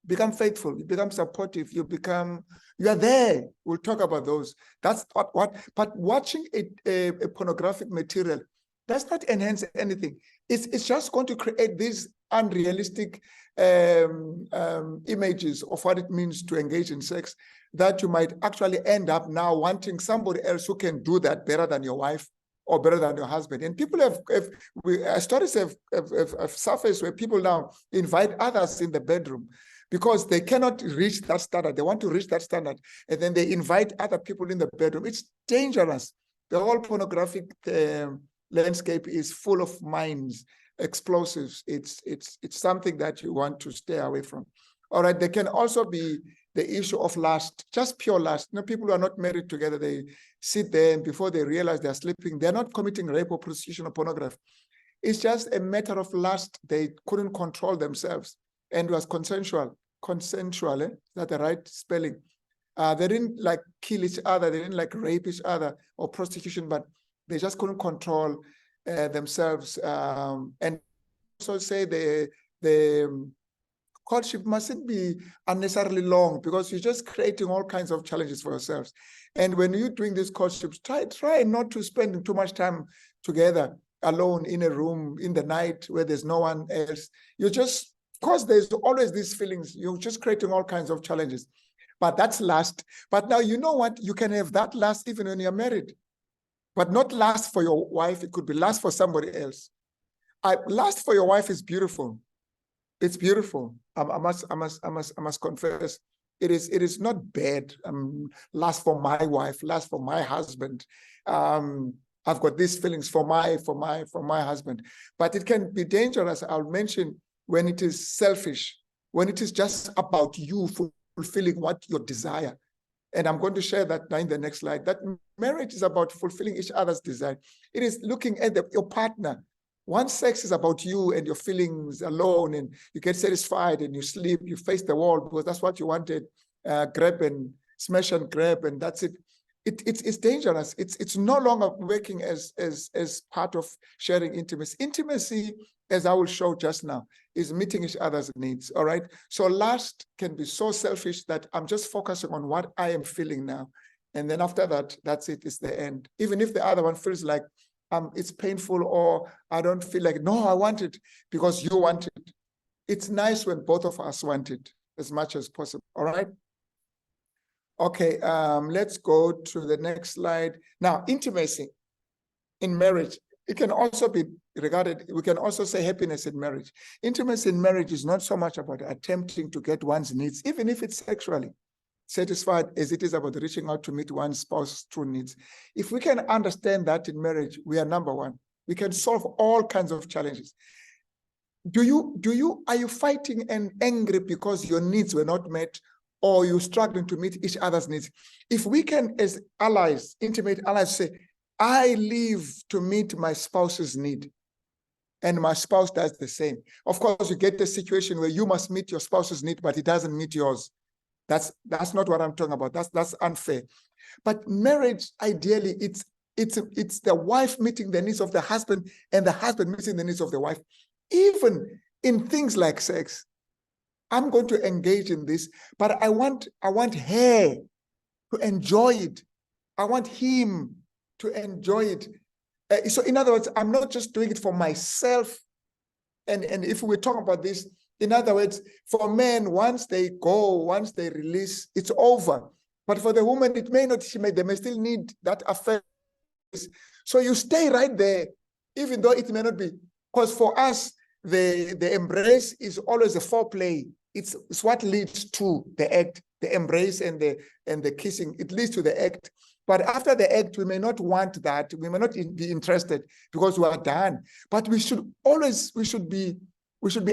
Become faithful, you become supportive, you are there. We'll talk about those. That's what but watching a pornographic material does not enhance anything. It's just going to create these unrealistic images of what it means to engage in sex, that you might actually end up now wanting somebody else who can do that better than your wife or better than your husband. And people stories have surfaced where people now invite others in the bedroom because they cannot reach that standard. They want to reach that standard, and then they invite other people in the bedroom. It's dangerous. The whole pornographic landscape is full of mines explosives. It's something that you want to stay away from. All right, there can also be the issue of lust, just pure lust. You know, people who are not married together, they sit there and before they realize they're sleeping, they're not committing rape or prostitution or pornography. It's just a matter of lust. They couldn't control themselves and it was consensual. Consensual, is that the right spelling? They didn't like kill each other. They didn't like rape each other or prostitution, but they just couldn't control themselves. And also say the courtship mustn't be unnecessarily long because you're just creating all kinds of challenges for yourselves. And when you're doing these courtships, try not to spend too much time together alone in a room in the night where there's no one else. You're just, of course, there's always these feelings. You're just creating all kinds of challenges. But that's lust. But now, you know what? You can have that lust even when you're married, but not lust for your wife. It could be lust for somebody else. Lust for your wife is beautiful. It's beautiful. I must confess. It is not bad. Lust for my wife, lust for my husband. I've got these feelings for my husband. But it can be dangerous. I'll mention when it is selfish, when it is just about you fulfilling what your desire. And I'm going to share that now in the next slide. That marriage is about fulfilling each other's desire. It is looking at your partner. Once sex is about you and your feelings alone, and you get satisfied and you sleep, you face the wall because that's what you wanted. Grab and smash and grab, and that's it. It's dangerous. It's no longer working as part of sharing intimacy. Intimacy, as I will show just now, is meeting each other's needs. All right. So lust can be so selfish that I'm just focusing on what I am feeling now, and then after that, that's it. It's the end. Even if the other one feels like it's painful or I don't feel like, no, I want it because you want it. It's nice when both of us want it as much as possible. All right. Okay, let's go to the next slide. Now, intimacy in marriage, it can also be regarded, we can also say happiness in marriage. Intimacy in marriage is not so much about attempting to get one's needs, even if it's sexually satisfied, as it is about reaching out to meet one's spouse's true needs. If we can understand that in marriage, we are number one. We can solve all kinds of challenges. Are you fighting and angry because your needs were not met, or you're struggling to meet each other's needs? If we can, as allies, intimate allies, say, I live to meet my spouse's need, and my spouse does the same. Of course, you get the situation where you must meet your spouse's need, but it doesn't meet yours. That's not what I'm talking about. That's unfair. But marriage, ideally, it's the wife meeting the needs of the husband and the husband meeting the needs of the wife. Even in things like sex, I'm going to engage in this, but I want her to enjoy it. I want him to enjoy it. So in other words, I'm not just doing it for myself. And if we talk about this, in other words, for men, once they release, it's over. But for the woman, it may not, they may still need that affection. So you stay right there, even though it may not be. Because for us, the embrace is always a foreplay. It's what leads to the act, the embrace and the kissing. It leads to the act. But after the act, we may not want that. We may not be interested because we are done. But we should be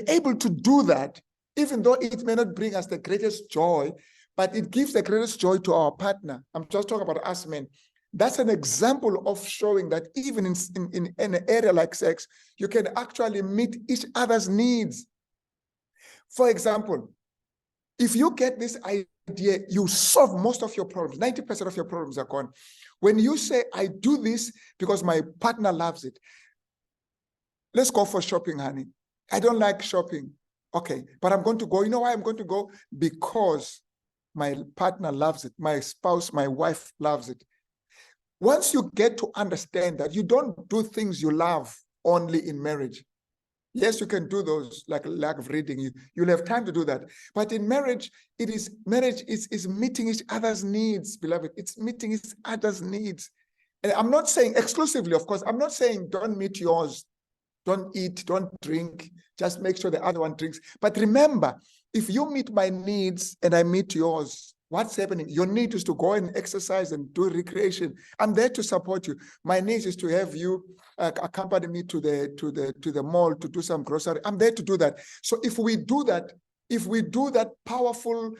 able to do that, even though it may not bring us the greatest joy, but it gives the greatest joy to our partner. I'm just talking about us men. That's an example of showing that even in an area like sex, you can actually meet each other's needs. For example, if you get this idea, you solve most of your problems. 90% of your problems are gone. When you say, I do this because my partner loves it. Let's go for shopping, honey. I don't like shopping. Okay, but I'm going to go. You know why I'm going to go? Because my partner loves it. My spouse, my wife loves it. Once you get to understand that you don't do things you love only in marriage. Yes, you can do those, like lack of reading. You'll have time to do that. But in marriage, marriage is meeting each other's needs, beloved. It's meeting each other's needs. And I'm not saying exclusively, of course, I'm not saying don't meet yours. Don't eat, don't drink, just make sure the other one drinks. But remember, if you meet my needs and I meet yours, what's happening. Your need is to go and exercise and do recreation. I'm there to support you. My need is to have you accompany me to the mall to do some grocery. I'm there to do that. So if we do that powerful,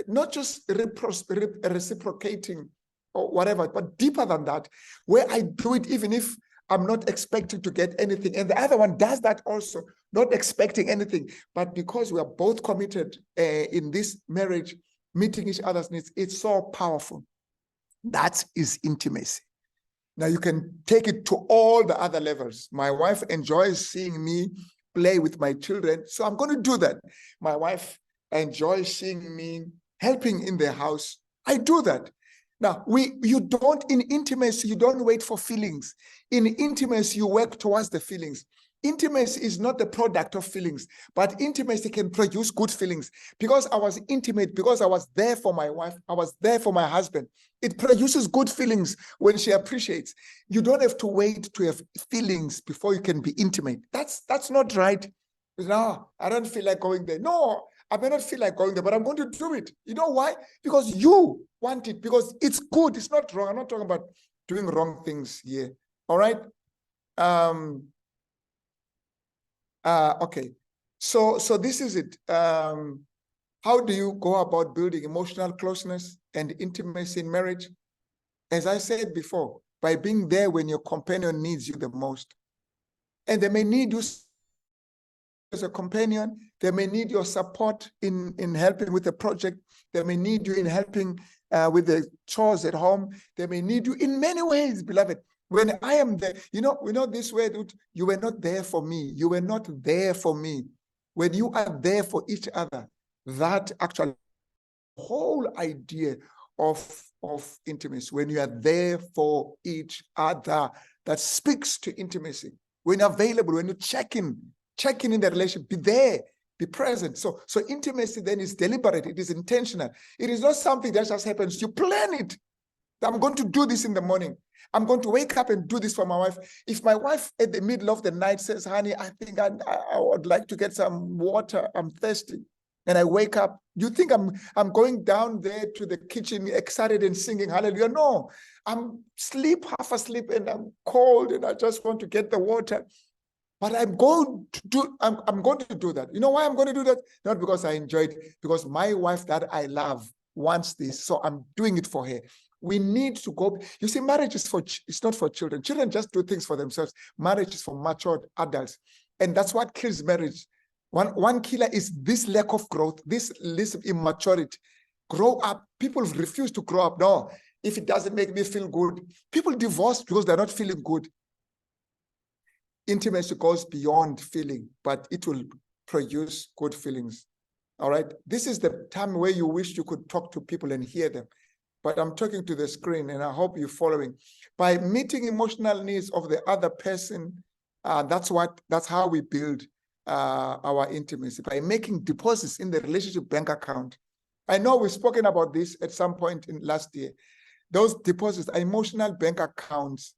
not just reciprocating or whatever, but deeper than that, where I do it even if I'm not expecting to get anything. And the other one does that also, not expecting anything. But because we are both committed in this marriage, meeting each other's needs, it's so powerful. That is intimacy. Now you can take it to all the other levels. My wife enjoys seeing me play with my children, so I'm going to do that. My wife enjoys seeing me helping in the house. I do that. Now, in intimacy, you don't wait for feelings. In intimacy, you work towards the feelings. Intimacy is not the product of feelings, but intimacy can produce good feelings. Because I was intimate, because I was there for my wife, I was there for my husband, it produces good feelings when she appreciates. You don't have to wait to have feelings before you can be intimate. That's not right. No, I don't feel like going there. No, I may not feel like going there, but I'm going to do it. You know why? Because you want it, because it's good. It's not wrong. I'm not talking about doing wrong things here. All right? Okay. So this is it. How do you go about building emotional closeness and intimacy in marriage? As I said before, by being there when your companion needs you the most. And they may need you as a companion. They may need your support in helping with the project. They may need you in helping with the chores at home. They may need you in many ways, beloved. When I am there, we know this word, you were not there for me. You were not there for me. When you are there for each other, that actually whole idea of intimacy, when you are there for each other, that speaks to intimacy. When you're available, when you check in the relationship, be there, be present. So intimacy then is deliberate, it is intentional. It is not something that just happens. You plan it. I'm going to do this in the morning. I'm going to wake up and do this for my wife. If my wife at the middle of the night says, honey, I think I would like to get some water, I'm thirsty, and I wake up, you think I'm going down there to the kitchen excited and singing hallelujah? No, I'm half asleep, and I'm cold, and I just want to get the water. But I'm going to do that. You know why I'm going to do that? Not because I enjoy it, because my wife that I love wants this, so I'm doing it for her. We need to go. You see, marriage is it's not for children. Children just do things for themselves. Marriage is for matured adults. And that's what kills marriage. One killer is this lack of growth, this immaturity. Grow up. People refuse to grow up. No, if it doesn't make me feel good. People divorce because they're not feeling good. Intimacy goes beyond feeling, but it will produce good feelings. All right. This is the time where you wish you could talk to people and hear them. But I'm talking to the screen, and I hope you're following. By meeting emotional needs of the other person, that's how we build our intimacy, by making deposits in the relationship bank account. I know we've spoken about this at some point in last year. Those deposits are emotional bank accounts.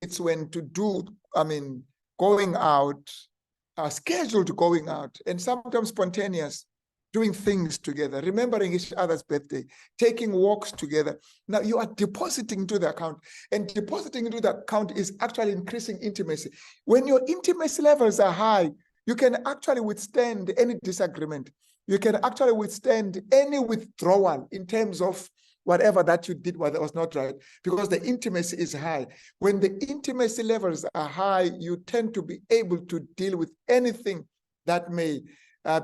It's when going out, scheduled going out, and sometimes spontaneous, doing things together, remembering each other's birthday, taking walks together. Now you are depositing into the account, and depositing into the account is actually increasing intimacy. When your intimacy levels are high, you can actually withstand any disagreement. You can actually withstand any withdrawal in terms of whatever that you did was not right, because the intimacy is high. When the intimacy levels are high, you tend to be able to deal with anything that may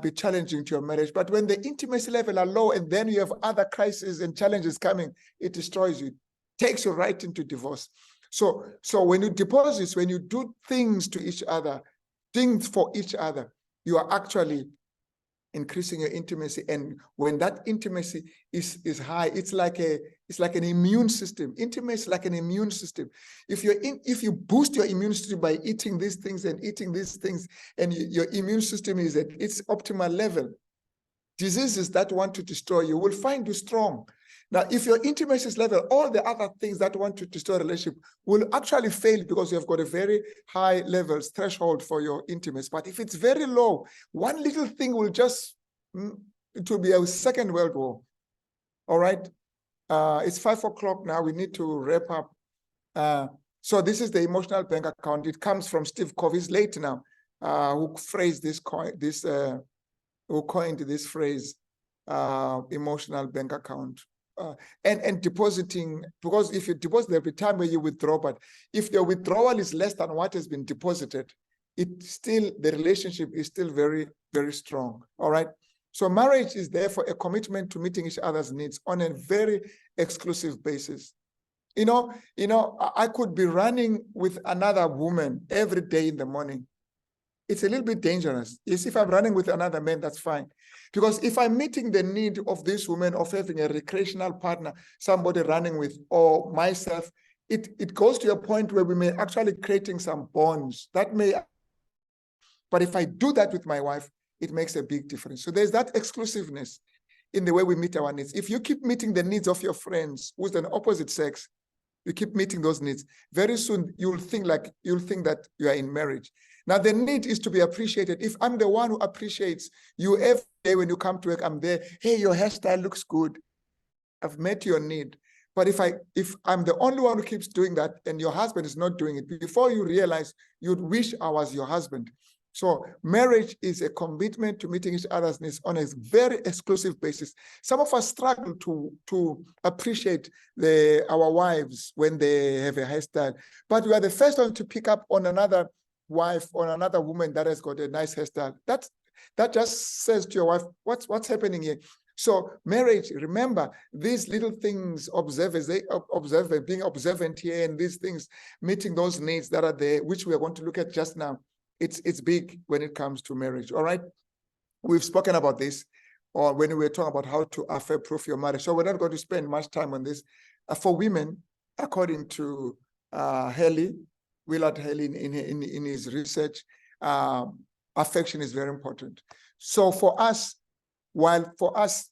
be challenging to your marriage. But when the intimacy level are low, and then you have other crises and challenges coming, it destroys you, takes you right into divorce. So when you deposit, when you do things to each other, things for each other, you are actually increasing your intimacy. And when that intimacy is high, it's like an immune system. Intimacy is like an immune system. If you boost your immune system by eating these things and eating these things, and your immune system is at its optimal level, diseases that want to destroy you will find you strong. Now, if your intimacy is level, all the other things that want to destroy a relationship will actually fail, because you have got a very high levels threshold for your intimacy. But if it's very low, one little thing will just it will be a second world war. All right. It's 5 o'clock now. We need to wrap up. So this is the emotional bank account. It comes from Steve Covey's late now, who phrased this who coined this phrase, emotional bank account. And depositing, because if you deposit, there'll be time where you withdraw, but if the withdrawal is less than what has been deposited, the relationship is still very, very strong. All right. So marriage is therefore a commitment to meeting each other's needs on a very exclusive basis. You know, I could be running with another woman every day in the morning. It's a little bit dangerous. Yes, if I'm running with another man, that's fine. Because if I'm meeting the need of this woman of having a recreational partner, somebody running with, or myself, it goes to a point where we may actually creating some bonds that may, but if I do that with my wife, it makes a big difference. So there's that exclusiveness in the way we meet our needs. If you keep meeting the needs of your friends who's an opposite sex, you keep meeting those needs, very soon you'll think that you are in marriage. Now the need is to be appreciated. If I'm the one who appreciates you every day when you come to work, I'm there, hey, your hairstyle looks good. I've met your need. But if I'm the only one who keeps doing that and your husband is not doing it, before you realize, you'd wish I was your husband. So marriage is a commitment to meeting each other's needs on a very exclusive basis. Some of us struggle to appreciate our wives when they have a hairstyle, but we are the first one to pick up on another wife or another woman that has got a nice hairstyle. That just says to your wife, what's happening here? So marriage, remember these little things, being observant here, and these things, meeting those needs that are there, which we are going to look at just now. It's big when it comes to marriage. All right. We've spoken about this, or when we were talking about how to affair-proof your marriage. So we're not going to spend much time on this. For women, according to Willard Haley in his research, affection is very important. So for us, while for us,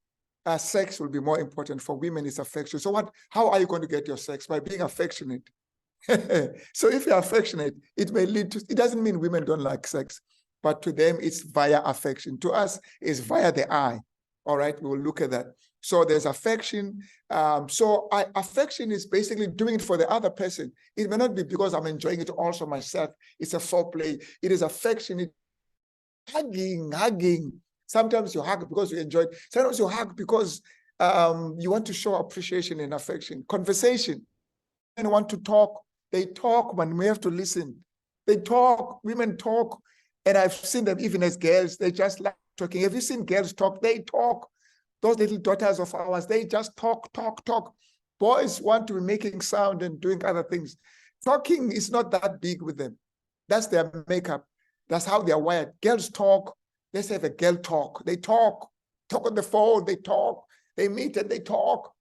sex will be more important, for women it's affection. So how are you going to get your sex? By being affectionate. So if you're affectionate, it may lead to, it doesn't mean women don't like sex, but to them it's via affection. To us, it's via the eye. All right, we will look at that. So there's affection. Affection is basically doing it for the other person. It may not be because I'm enjoying it also myself. It's a foreplay. It is affection. Hugging. Sometimes you hug because you enjoy it. Sometimes you hug because you want to show appreciation and affection. Conversation. Men want to talk. They talk, but we have to listen. They talk. Women talk. And I've seen them even as girls. They just like talking. Have you seen girls talk? They talk. Those little daughters of ours, they just talk. Boys want to be making sound and doing other things. Talking is not that big with them. That's their makeup. That's how they're wired. Girls talk. Let's have a girl talk. They talk on the phone. They talk. They meet and they talk.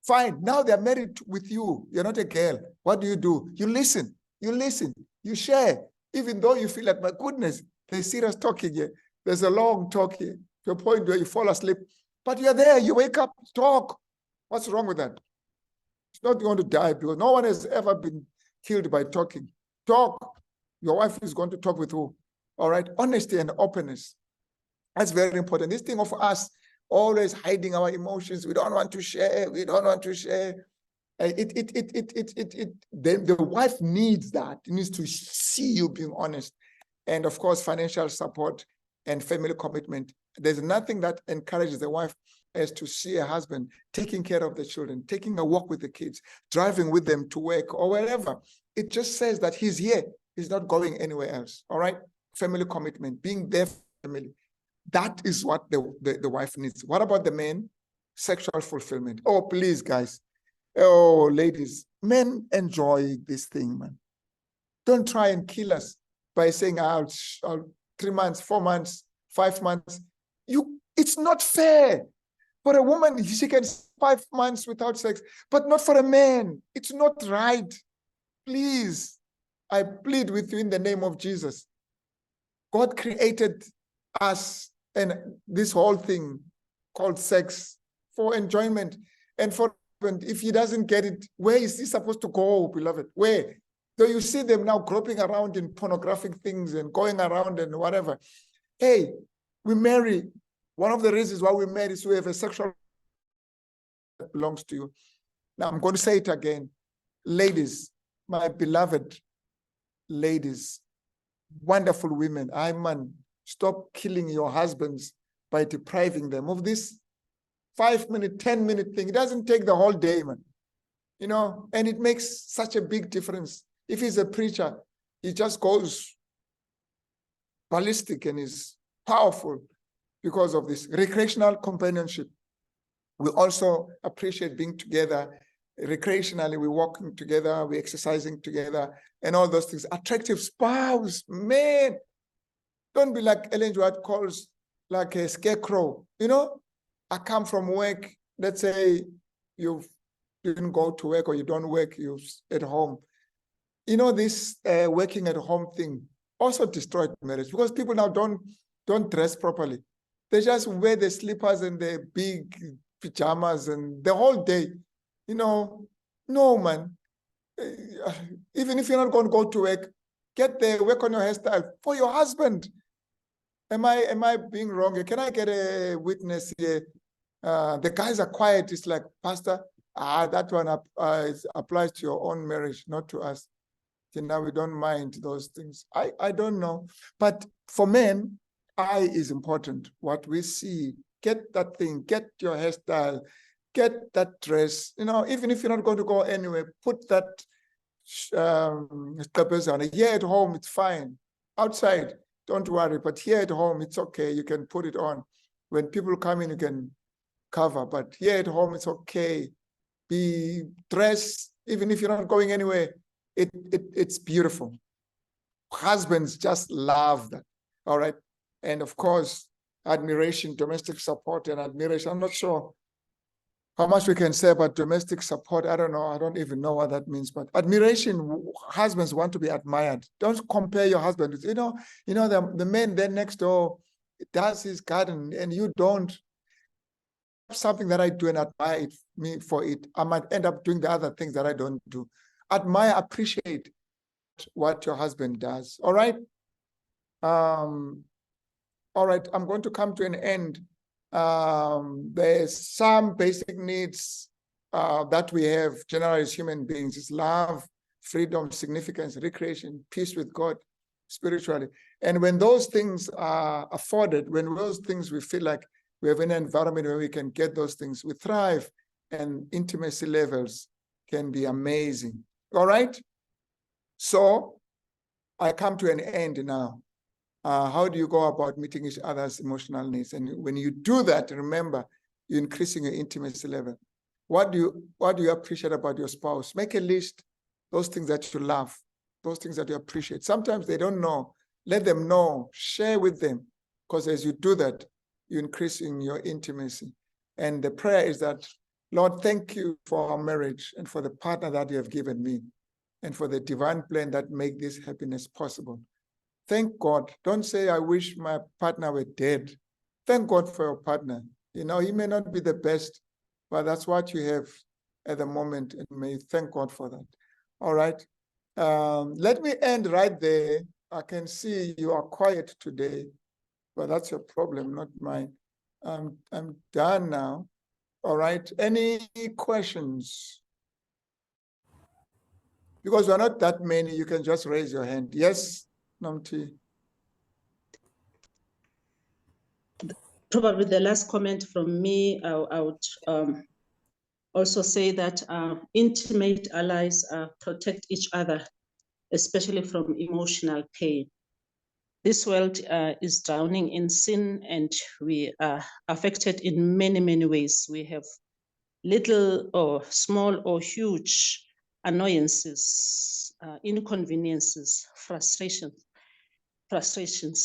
Fine. Now they're married with you. You're not a girl. What do? You listen. You share. Even though you feel like, my goodness, there's serious talking here. There's a long talk here to a point where you fall asleep. But you're there. You wake up, talk. What's wrong with that? It's not going to die because no one has ever been killed by talking. Talk. Your wife is going to talk with you. All right. Honesty and openness. That's very important. This thing of us always hiding our emotions. We don't want to share. The wife needs that. It needs to see you being honest. And of course, financial support and family commitment. There's nothing that encourages the wife as to see a husband taking care of the children, taking a walk with the kids, driving with them to work or wherever. It just says that he's here. He's not going anywhere else. All right. Family commitment, being there for family. That is what the wife needs. What about the men? Sexual fulfillment. Oh, please, guys. Oh, ladies, men enjoy this thing, man. Don't try and kill us by saying, 3 months, 4 months, 5 months. It's not fair. For a woman, she can 5 months without sex, but not for a man. It's not right. Please, I plead with you in the name of Jesus. God created us and this whole thing called sex for enjoyment. And if he doesn't get it, where is he supposed to go, beloved? Where? So you see them now groping around in pornographic things and going around and whatever. Hey, we marry. One of the reasons why we married is we have a sexual that belongs to you. Now I'm going to say it again. Ladies, my beloved ladies, wonderful women, man, stop killing your husbands by depriving them of this 5-minute, 10-minute thing. It doesn't take the whole day, man. You know, and it makes such a big difference. If he's a preacher, he just goes ballistic and is powerful because of this recreational companionship. We also appreciate being together. Recreationally, we're walking together, we're exercising together, and all those things. Attractive spouse, man. Don't be like Ellen White calls like a scarecrow. You know, I come from work, let's say you didn't go to work or you don't work, you're at home. You know, this working at home thing also destroyed marriage because people now don't dress properly. They just wear the slippers and the big pajamas and the whole day. You know, no, man. Even if you're not going to go to work, get there, work on your hairstyle for your husband. Am I being wrong here? Can I get a witness here? The guys are quiet. It's like, Pastor, that one applies to your own marriage, not to us. You know, we don't mind those things. I don't know. But for men, eye is important. What we see, get that thing, get your hairstyle, get that dress. You know, even if you're not going to go anywhere, put that slippers on. Here at home, it's fine. Outside, don't worry. But here at home, it's okay. You can put it on. When people come in, you can cover. But here at home, it's okay. Be dressed, even if you're not going anywhere. It's beautiful. Husbands just love that. All right. And of course, admiration, domestic support and admiration. I'm not sure how much we can say about domestic support. I don't know. I don't even know what that means. But admiration, husbands want to be admired. Don't compare your husband with, you know, the man there next door does his garden and you don't. Something that I do and admire me for it. I might end up doing the other things that I don't do. Admire, appreciate what your husband does. All right. All right. I'm going to come to an end. There's some basic needs that we have generally as human beings. It's love, freedom, significance, recreation, peace with God, spiritually. And when those things are afforded, when those things we feel like we have an environment where we can get those things, we thrive, and intimacy levels can be amazing. All right? So I come to an end now. How do you go about meeting each other's emotional needs? And when you do that, remember, you're increasing your intimacy level. What do you appreciate about your spouse? Make a list, those things that you love, those things that you appreciate. Sometimes they don't know. Let them know. Share with them. Because as you do that, you're increasing your intimacy. And the prayer is that, Lord, thank you for our marriage and for the partner that you have given me and for the divine plan that make this happiness possible. Thank God. Don't say, I wish my partner were dead. Thank God for your partner. You know, he may not be the best, but that's what you have at the moment, and may you thank God for that. All right. Let me end right there. I can see you are quiet today, but that's your problem, not mine. I'm done now. All right. Any questions? Because we're not that many, you can just raise your hand. Yes, Namti. Probably the last comment from me, I would also say that intimate allies protect each other, especially from emotional pain. This world is drowning in sin, and we are affected in many, many ways. We have little or small or huge annoyances, inconveniences, frustrations.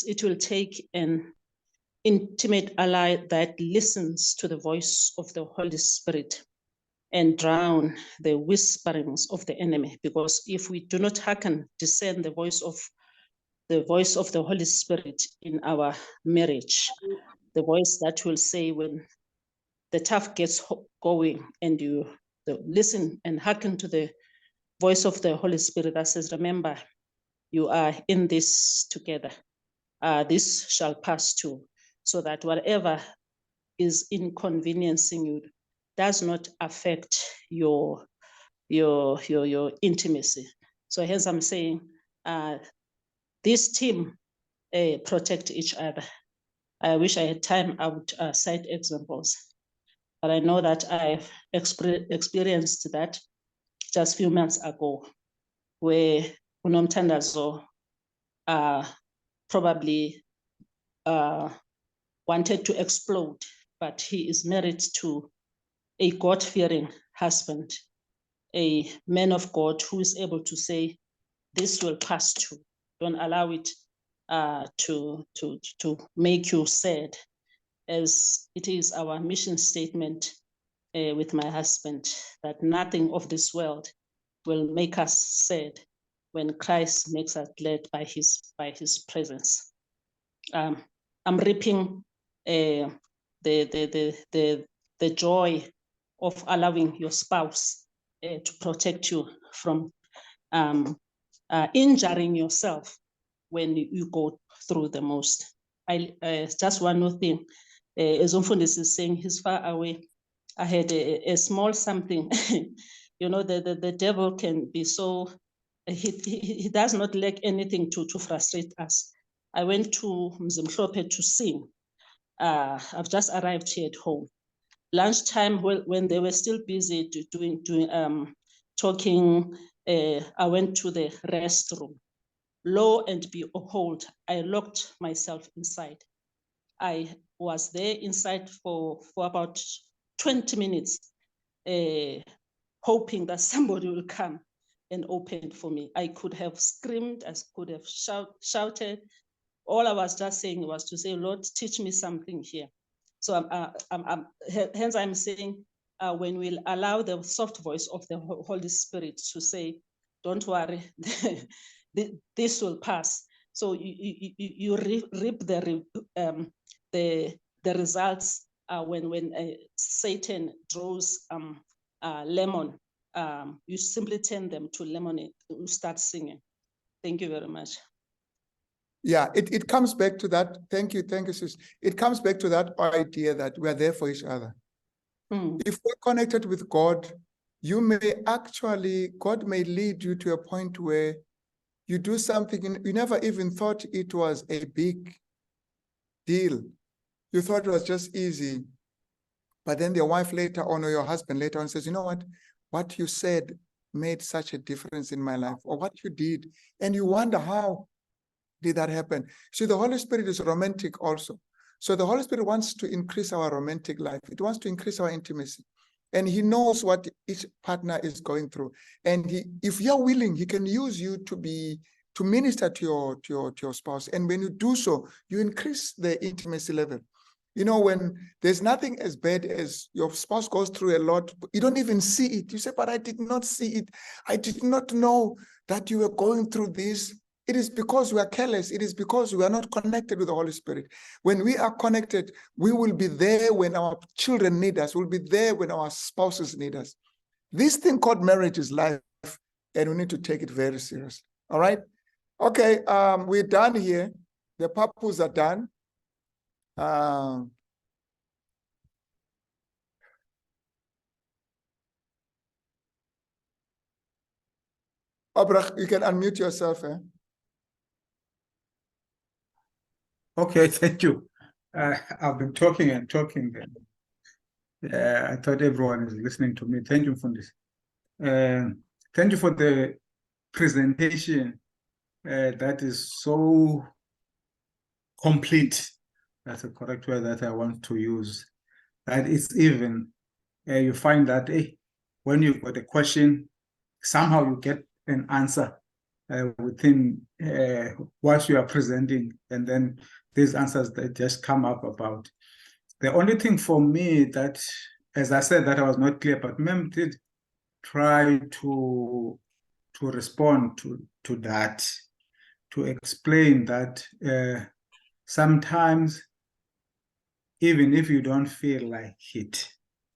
It will take an intimate ally that listens to the voice of the Holy Spirit and drown the whisperings of the enemy. Because if we do not hearken, discern the voice of the Holy Spirit in our marriage, the voice that will say when the tough gets going and you listen and hearken to the voice of the Holy Spirit that says, remember, you are in this together. This shall pass too, so that whatever is inconveniencing you does not affect your intimacy. So hence I'm saying this team protect each other. I wish I had time, I would cite examples, but I know that I've experienced that just a few months ago, where unomthandazo probably wanted to explode, but he is married to a God-fearing husband, a man of God who is able to say, this will pass too. Don't allow it to make you sad, as it is our mission statement with my husband, that nothing of this world will make us sad when Christ makes us glad by his presence. I'm reaping the joy of allowing your spouse to protect you from injuring yourself when you go through the most. Just one more thing, as Umfundisi is saying, he's far away. I had a small something. You know, the devil can be so, he does not lack anything to frustrate us. I went to Mzimhlope to sing. I've just arrived here at home. Lunchtime, when they were still busy talking, I went to the restroom. Lo and behold, I locked myself inside. I was there inside for about 20 minutes, hoping that somebody will come and open for me. I could have screamed, I could have shouted. All I was just saying was to say, Lord, teach me something here. So hence I'm saying, when we'll allow the soft voice of the Holy Spirit to say, don't worry, this will pass. So you reap the results when Satan draws lemon. You simply turn them to lemonade. You start singing. Thank you very much. Yeah, it comes back to that. Thank you, sis. It comes back to that idea that we are there for each other. If we're connected with God, God may lead you to a point where you do something you never even thought it was a big deal. You thought it was just easy. But then your wife later on, or your husband later on says, you know what you said made such a difference in my life, or what you did. And you wonder, how did that happen? See, the Holy Spirit is romantic also. So the Holy Spirit wants to increase our romantic life. It wants to increase our intimacy. And he knows what each partner is going through. And if you're willing, he can use you to minister to your spouse. And when you do so, you increase the intimacy level. You know, when there's nothing as bad as your spouse goes through a lot, you don't even see it. You say, but I did not see it. I did not know that you were going through this. It is because we are careless. It is because we are not connected with the Holy Spirit. When we are connected, we will be there when our children need us. We'll be there when our spouses need us. This thing called marriage is life, and we need to take it very seriously. All right? Okay, we're done here. The Papus are done. Obrach, you can unmute yourself. Okay, thank you. I've been talking and talking. I thought everyone is listening to me. Thank you for this. Thank you for the presentation. That is so complete. That's the correct word that I want to use. That it's even, you find that when you've got a question, somehow you get an answer within what you are presenting, and then these answers that just come up about. The only thing for me that, as I said, that I was not clear, but Mem did try to respond to that, to explain that sometimes, even if you don't feel like it,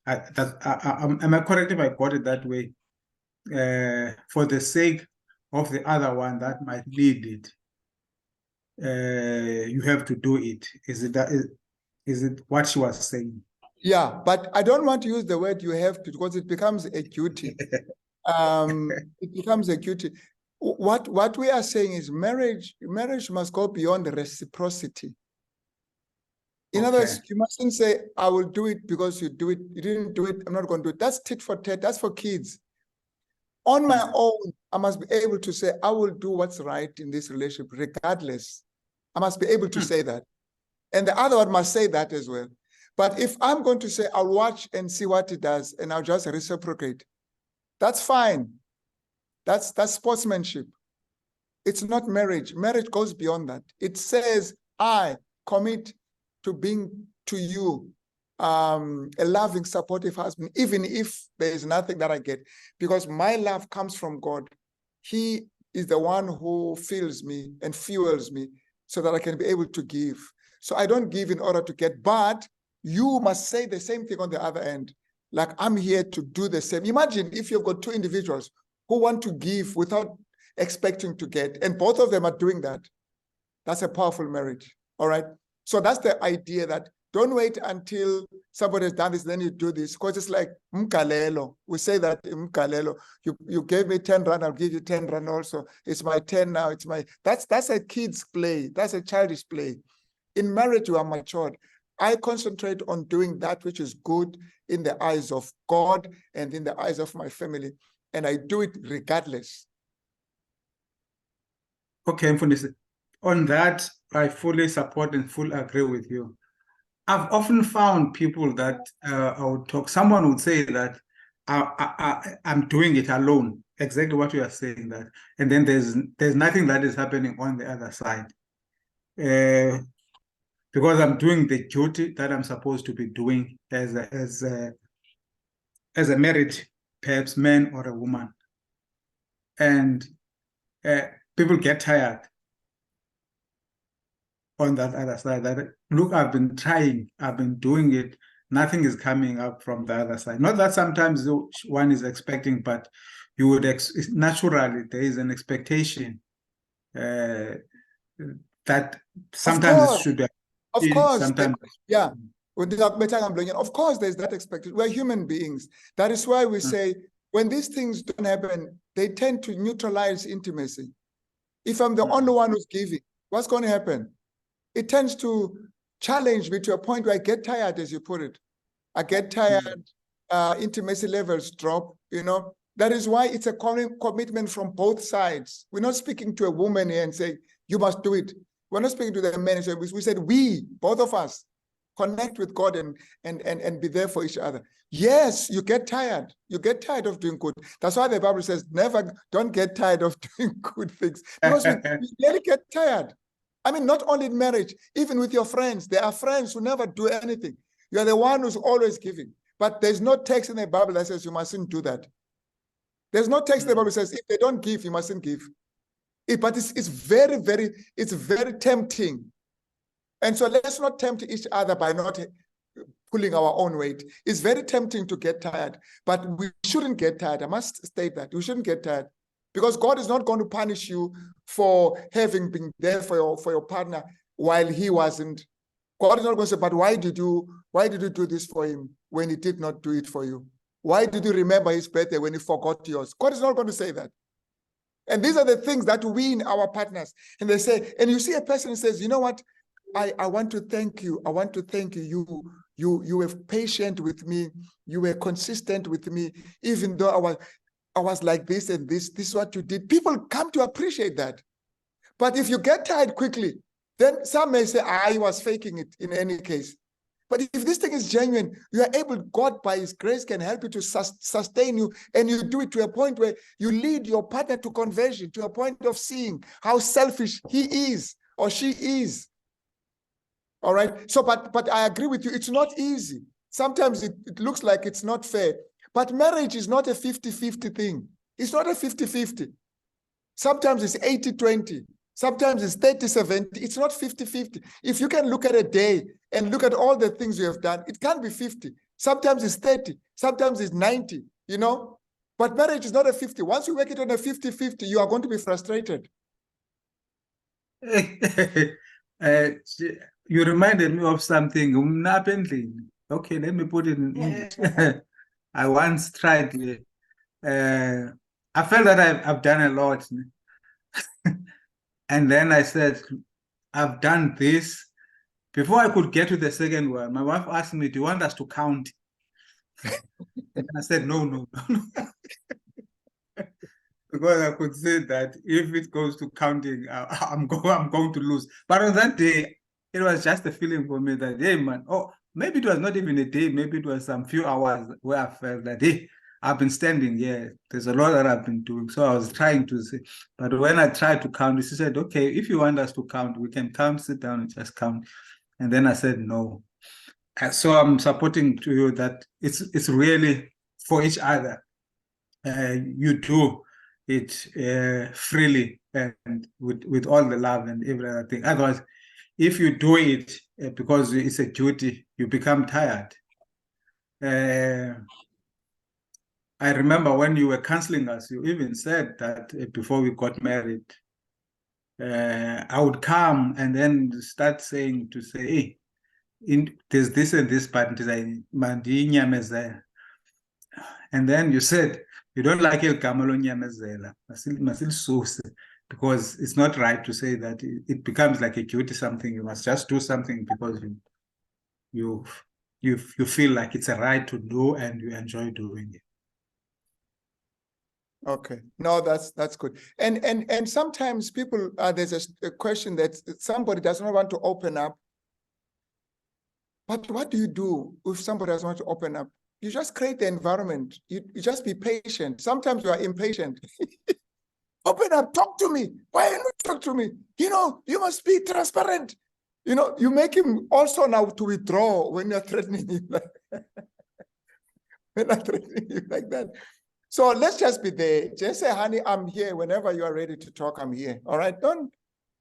am I correct if I got it that way? For the sake of the other one that might need it, you have to do it. Is it what she was saying? Yeah, but I don't want to use the word you have to because it becomes a duty. It becomes a duty. What we are saying is marriage must go beyond reciprocity. In other words, you mustn't say, I will do it because you do it. You didn't do it, I'm not going to do it. That's tit for tat. That's for kids. On my own, I must be able to say, I will do what's right in this relationship, regardless. I must be able to say that. And the other one must say that as well. But if I'm going to say, I'll watch and see what it does, and I'll just reciprocate, that's fine. That's sportsmanship. It's not marriage. Marriage goes beyond that. It says, I commit to being to you a loving, supportive husband, even if there is nothing that I get, because my love comes from God. He is the one who fills me and fuels me so that I can be able to give. So I don't give in order to get, but you must say the same thing on the other end. Like, I'm here to do the same. Imagine if you've got two individuals who want to give without expecting to get, and both of them are doing that. That's a powerful marriage, all right? So that's the idea, that don't wait until somebody has done this, then you do this, because it's like mgalelo. We say that mgalelo. You gave me 10 rand, I'll give you 10 rand also. It's my 10 now, it's my, that's a kid's play. That's a childish play. In marriage, you are matured. I concentrate on doing that which is good in the eyes of God and in the eyes of my family, and I do it regardless. Okay, Mfundisi. On that, I fully support and fully agree with you. I've often found people that I would talk, someone would say that I'm doing it alone, exactly what you are saying that. And then there's nothing that is happening on the other side. Because I'm doing the duty that I'm supposed to be doing as a married, perhaps man or a woman. And people get tired on that other side, that, look, I've been trying, I've been doing it, nothing is coming up from the other side. Not that sometimes one is expecting, but you would naturally, there is an expectation that sometimes it should be. Of course, sometimes. yeah. Of course, there's that expectation. We're human beings. That is why we say, when these things don't happen, they tend to neutralize intimacy. If I'm the only one who's giving, what's going to happen? It tends to challenge me to a point where I get tired, as you put it. I get tired, intimacy levels drop, you know. That is why it's a commitment from both sides. We're not speaking to a woman here and saying, you must do it. We're not speaking to the men. We said, both of us, connect with God and be there for each other. Yes, you get tired. You get tired of doing good. That's why the Bible says, don't get tired of doing good things. Because we really get tired. I mean, not only in marriage, even with your friends. There are friends who never do anything. You are the one who's always giving. But there's no text in the Bible that says you mustn't do that. There's no text in the Bible that says if they don't give, you mustn't give. But it's very, very tempting. And so let's not tempt each other by not pulling our own weight. It's very tempting to get tired, but we shouldn't get tired. I must state that. We shouldn't get tired, because God is not going to punish you for having been there for your partner while he wasn't. God is not going to say, but why did you do this for him when he did not do it for you? Why did you remember his birthday when he forgot yours? God is not going to say that. And these are the things that win our partners. And they say, and you see a person who says, you know what? I want to thank you. I want to thank you. You were patient with me. You were consistent with me, even though I was like this and this. This is what you did. People come to appreciate that. But if you get tired quickly, then some may say, I was faking it in any case. But if this thing is genuine, you are able, God by his grace can help you to sustain you, and you do it to a point where you lead your partner to conversion, to a point of seeing how selfish he is or she is. All right. So, but I agree with you. It's not easy. Sometimes it looks like it's not fair, but marriage is not a 50-50 thing. It's not a 50-50. Sometimes it's 80-20. Sometimes it's 30-70. It's not 50-50. If you can look at a day and look at all the things you have done, it can't be 50. Sometimes it's 30. Sometimes it's 90, you know. But marriage is not a 50. Once you make it on a 50-50, you are going to be frustrated. You reminded me of something. Okay, let me put it in English. I once tried. I felt that I've done a lot, and then I said, "I've done this." Before I could get to the second one, my wife asked me, "Do you want us to count?" And I said, "No, no, no." Because I could say that if it goes to counting, I'm going to lose. But on that day, it was just a feeling for me that, hey, man, oh, maybe it was not even a day, maybe it was some few hours where I felt that, hey, I've been standing here. There's a lot that I've been doing. So I was trying to say, but when I tried to count, she said, okay, if you want us to count, we can count, sit down and just count. And then I said, no. So I'm supporting to you that it's really for each other. You do it freely and with all the love and every other thing. Otherwise, if you do it because it's a duty, you become tired. I remember when you were counseling us, you even said that before we got married, I would come and then start saying to say, hey, there's this and this, but and then you said you don't like el gama lo nyamezela, masilisuse, because it's not right to say that it becomes like a duty, something you must just do something because you feel like it's a right to do and you enjoy doing it. Okay, no, that's good. And sometimes people there's a question that somebody does not want to open up. But what do you do if somebody doesn't want to open up? You just create the environment. You just be patient. Sometimes you are impatient. Open up, talk to me. Why not talk to me? You know, you must be transparent. You know, you make him also now to withdraw when you're threatening him. When I'm threatening you like that. So let's just be there. Just say, honey, I'm here. Whenever you are ready to talk, I'm here. All right.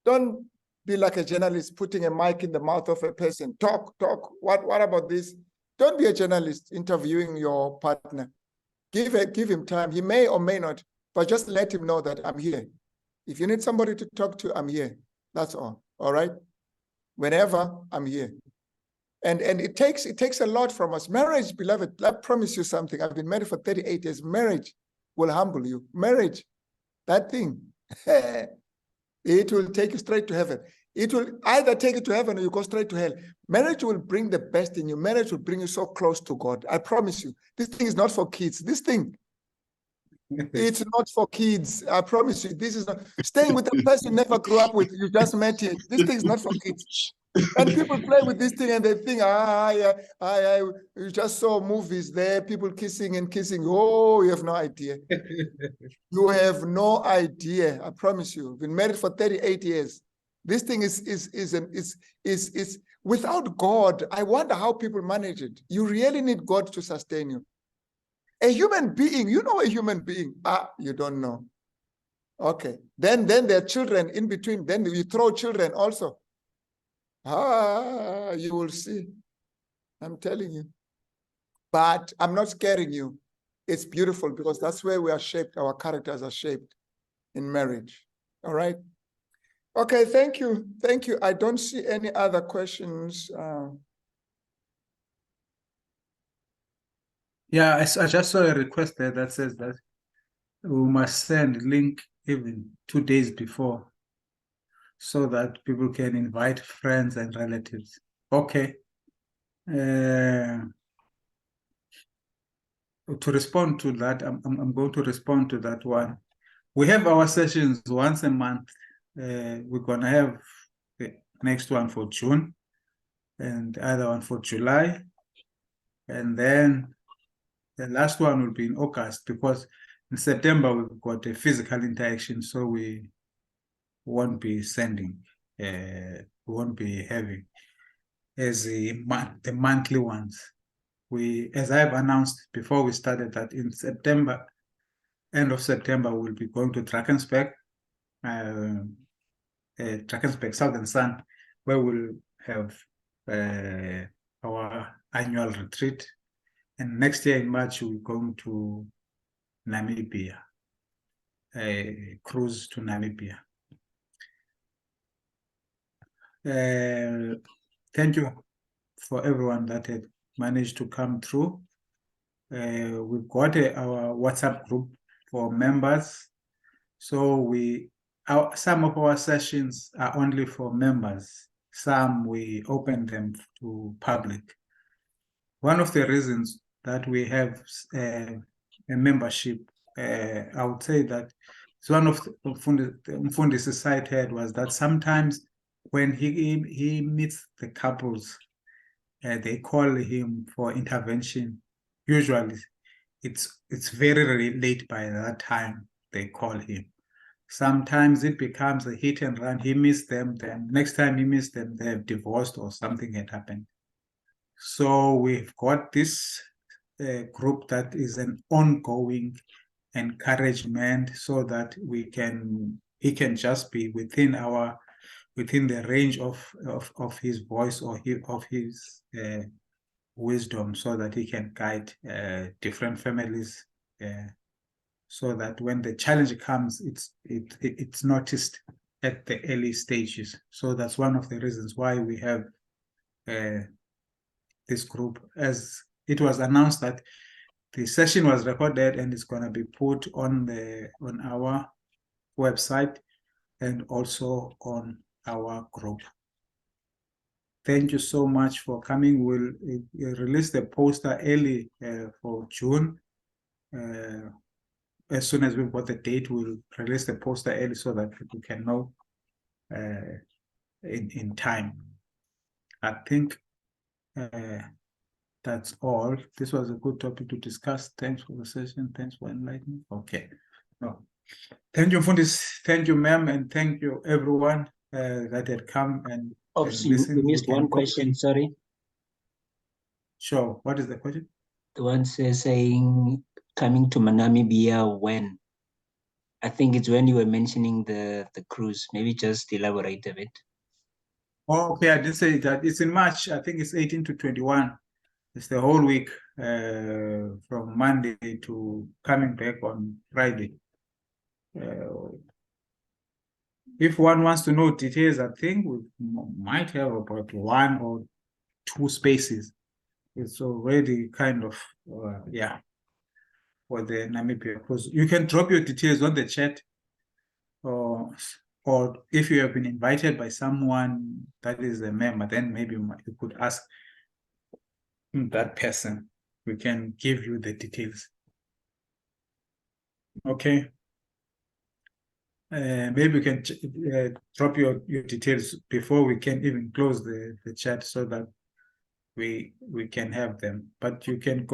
Don't be like a journalist putting a mic in the mouth of a person. Talk. What about this? Don't be a journalist interviewing your partner. Give him time. He may or may not, but just let him know that I'm here. If you need somebody to talk to, I'm here. That's all. All right. Whenever, I'm here. And it takes a lot from us. Marriage, beloved, I promise you something. I've been married for 38 years. Marriage will humble you. Marriage, that thing, it will take you straight to heaven. It will either take you to heaven or you go straight to hell. Marriage will bring the best in you. Marriage will bring you so close to God. I promise you. This thing is not for kids. This thing, it's not for kids. I promise you. This is not staying with a person you never grew up with. You just met here. This thing is not for kids. And people play with this thing and they think, you just saw movies there, people kissing and kissing. Oh, you have no idea. You have no idea. I promise you. I've been married for 38 years. This thing is without God. I wonder how people manage it. You really need God to sustain you. A human being, you know a human being. You don't know. Okay. Then there are children in between. Then you throw children also. You will see. I'm telling you. But I'm not scaring you. It's beautiful because that's where we are shaped. Our characters are shaped in marriage. All right. Okay, thank you. Thank you. I don't see any other questions. Yeah, I just saw a request there that says that we must send link even 2 days before so that people can invite friends and relatives. Okay. To respond to that, I'm going to respond to that one. We have our sessions once a month. We're going to have the next one for June and the other one for July. And then the last one will be in August because in September we've got a physical interaction, so we won't be sending, we won't be having as the monthly ones. As I've announced before we started, that in September, end of September, we'll be going to Drakensberg, Southern Sun, where we'll have our annual retreat. And next year in March, we're going to Namibia, a cruise to Namibia. Thank you for everyone that had managed to come through. We've got our WhatsApp group for members. So some of our sessions are only for members. Some we open them to public. One of the reasons that we have a membership, I would say that it's one of the Mfundi's side head was that sometimes when he meets the couples, they call him for intervention. Usually it's very late by that time they call him. Sometimes it becomes a hit and run. He missed them, then next time he missed them, they have divorced or something had happened. So we've got this group that is an ongoing encouragement so that he can just be within the range of his voice or of his wisdom, so that he can guide different families, so that when the challenge comes, it's noticed at the early stages. So that's one of the reasons why we have this group. As it was announced that the session was recorded and it's going to be put on our website and also on our group. Thank you so much for coming. We'll release the poster early for June. As soon as we've got the date, we'll release the poster early so that people can know in time. I think that's all. This was a good topic to discuss. Thanks for the session. Thanks for enlightening. Okay. No. Thank you, Fundis. Thank you, ma'am, and thank you, everyone that had come and We missed one question, sorry. Sure. What is the question? The one says saying coming to Namibia when? I think it's when you were mentioning the cruise. Maybe just elaborate a bit. Oh, okay, I did say that. It's in March. I think it's 18 to 21. It's the whole week from Monday to coming back on Friday. If one wants to know details, I think we might have about 1 or 2 spaces. It's already kind of, yeah, for the Namibia cruise. You can drop your details on the chat, or if you have been invited by someone that is a member, then maybe you could ask that person. We can give you the details. Okay. Maybe you can drop your details before we can even close the chat so that we can have them. But you can go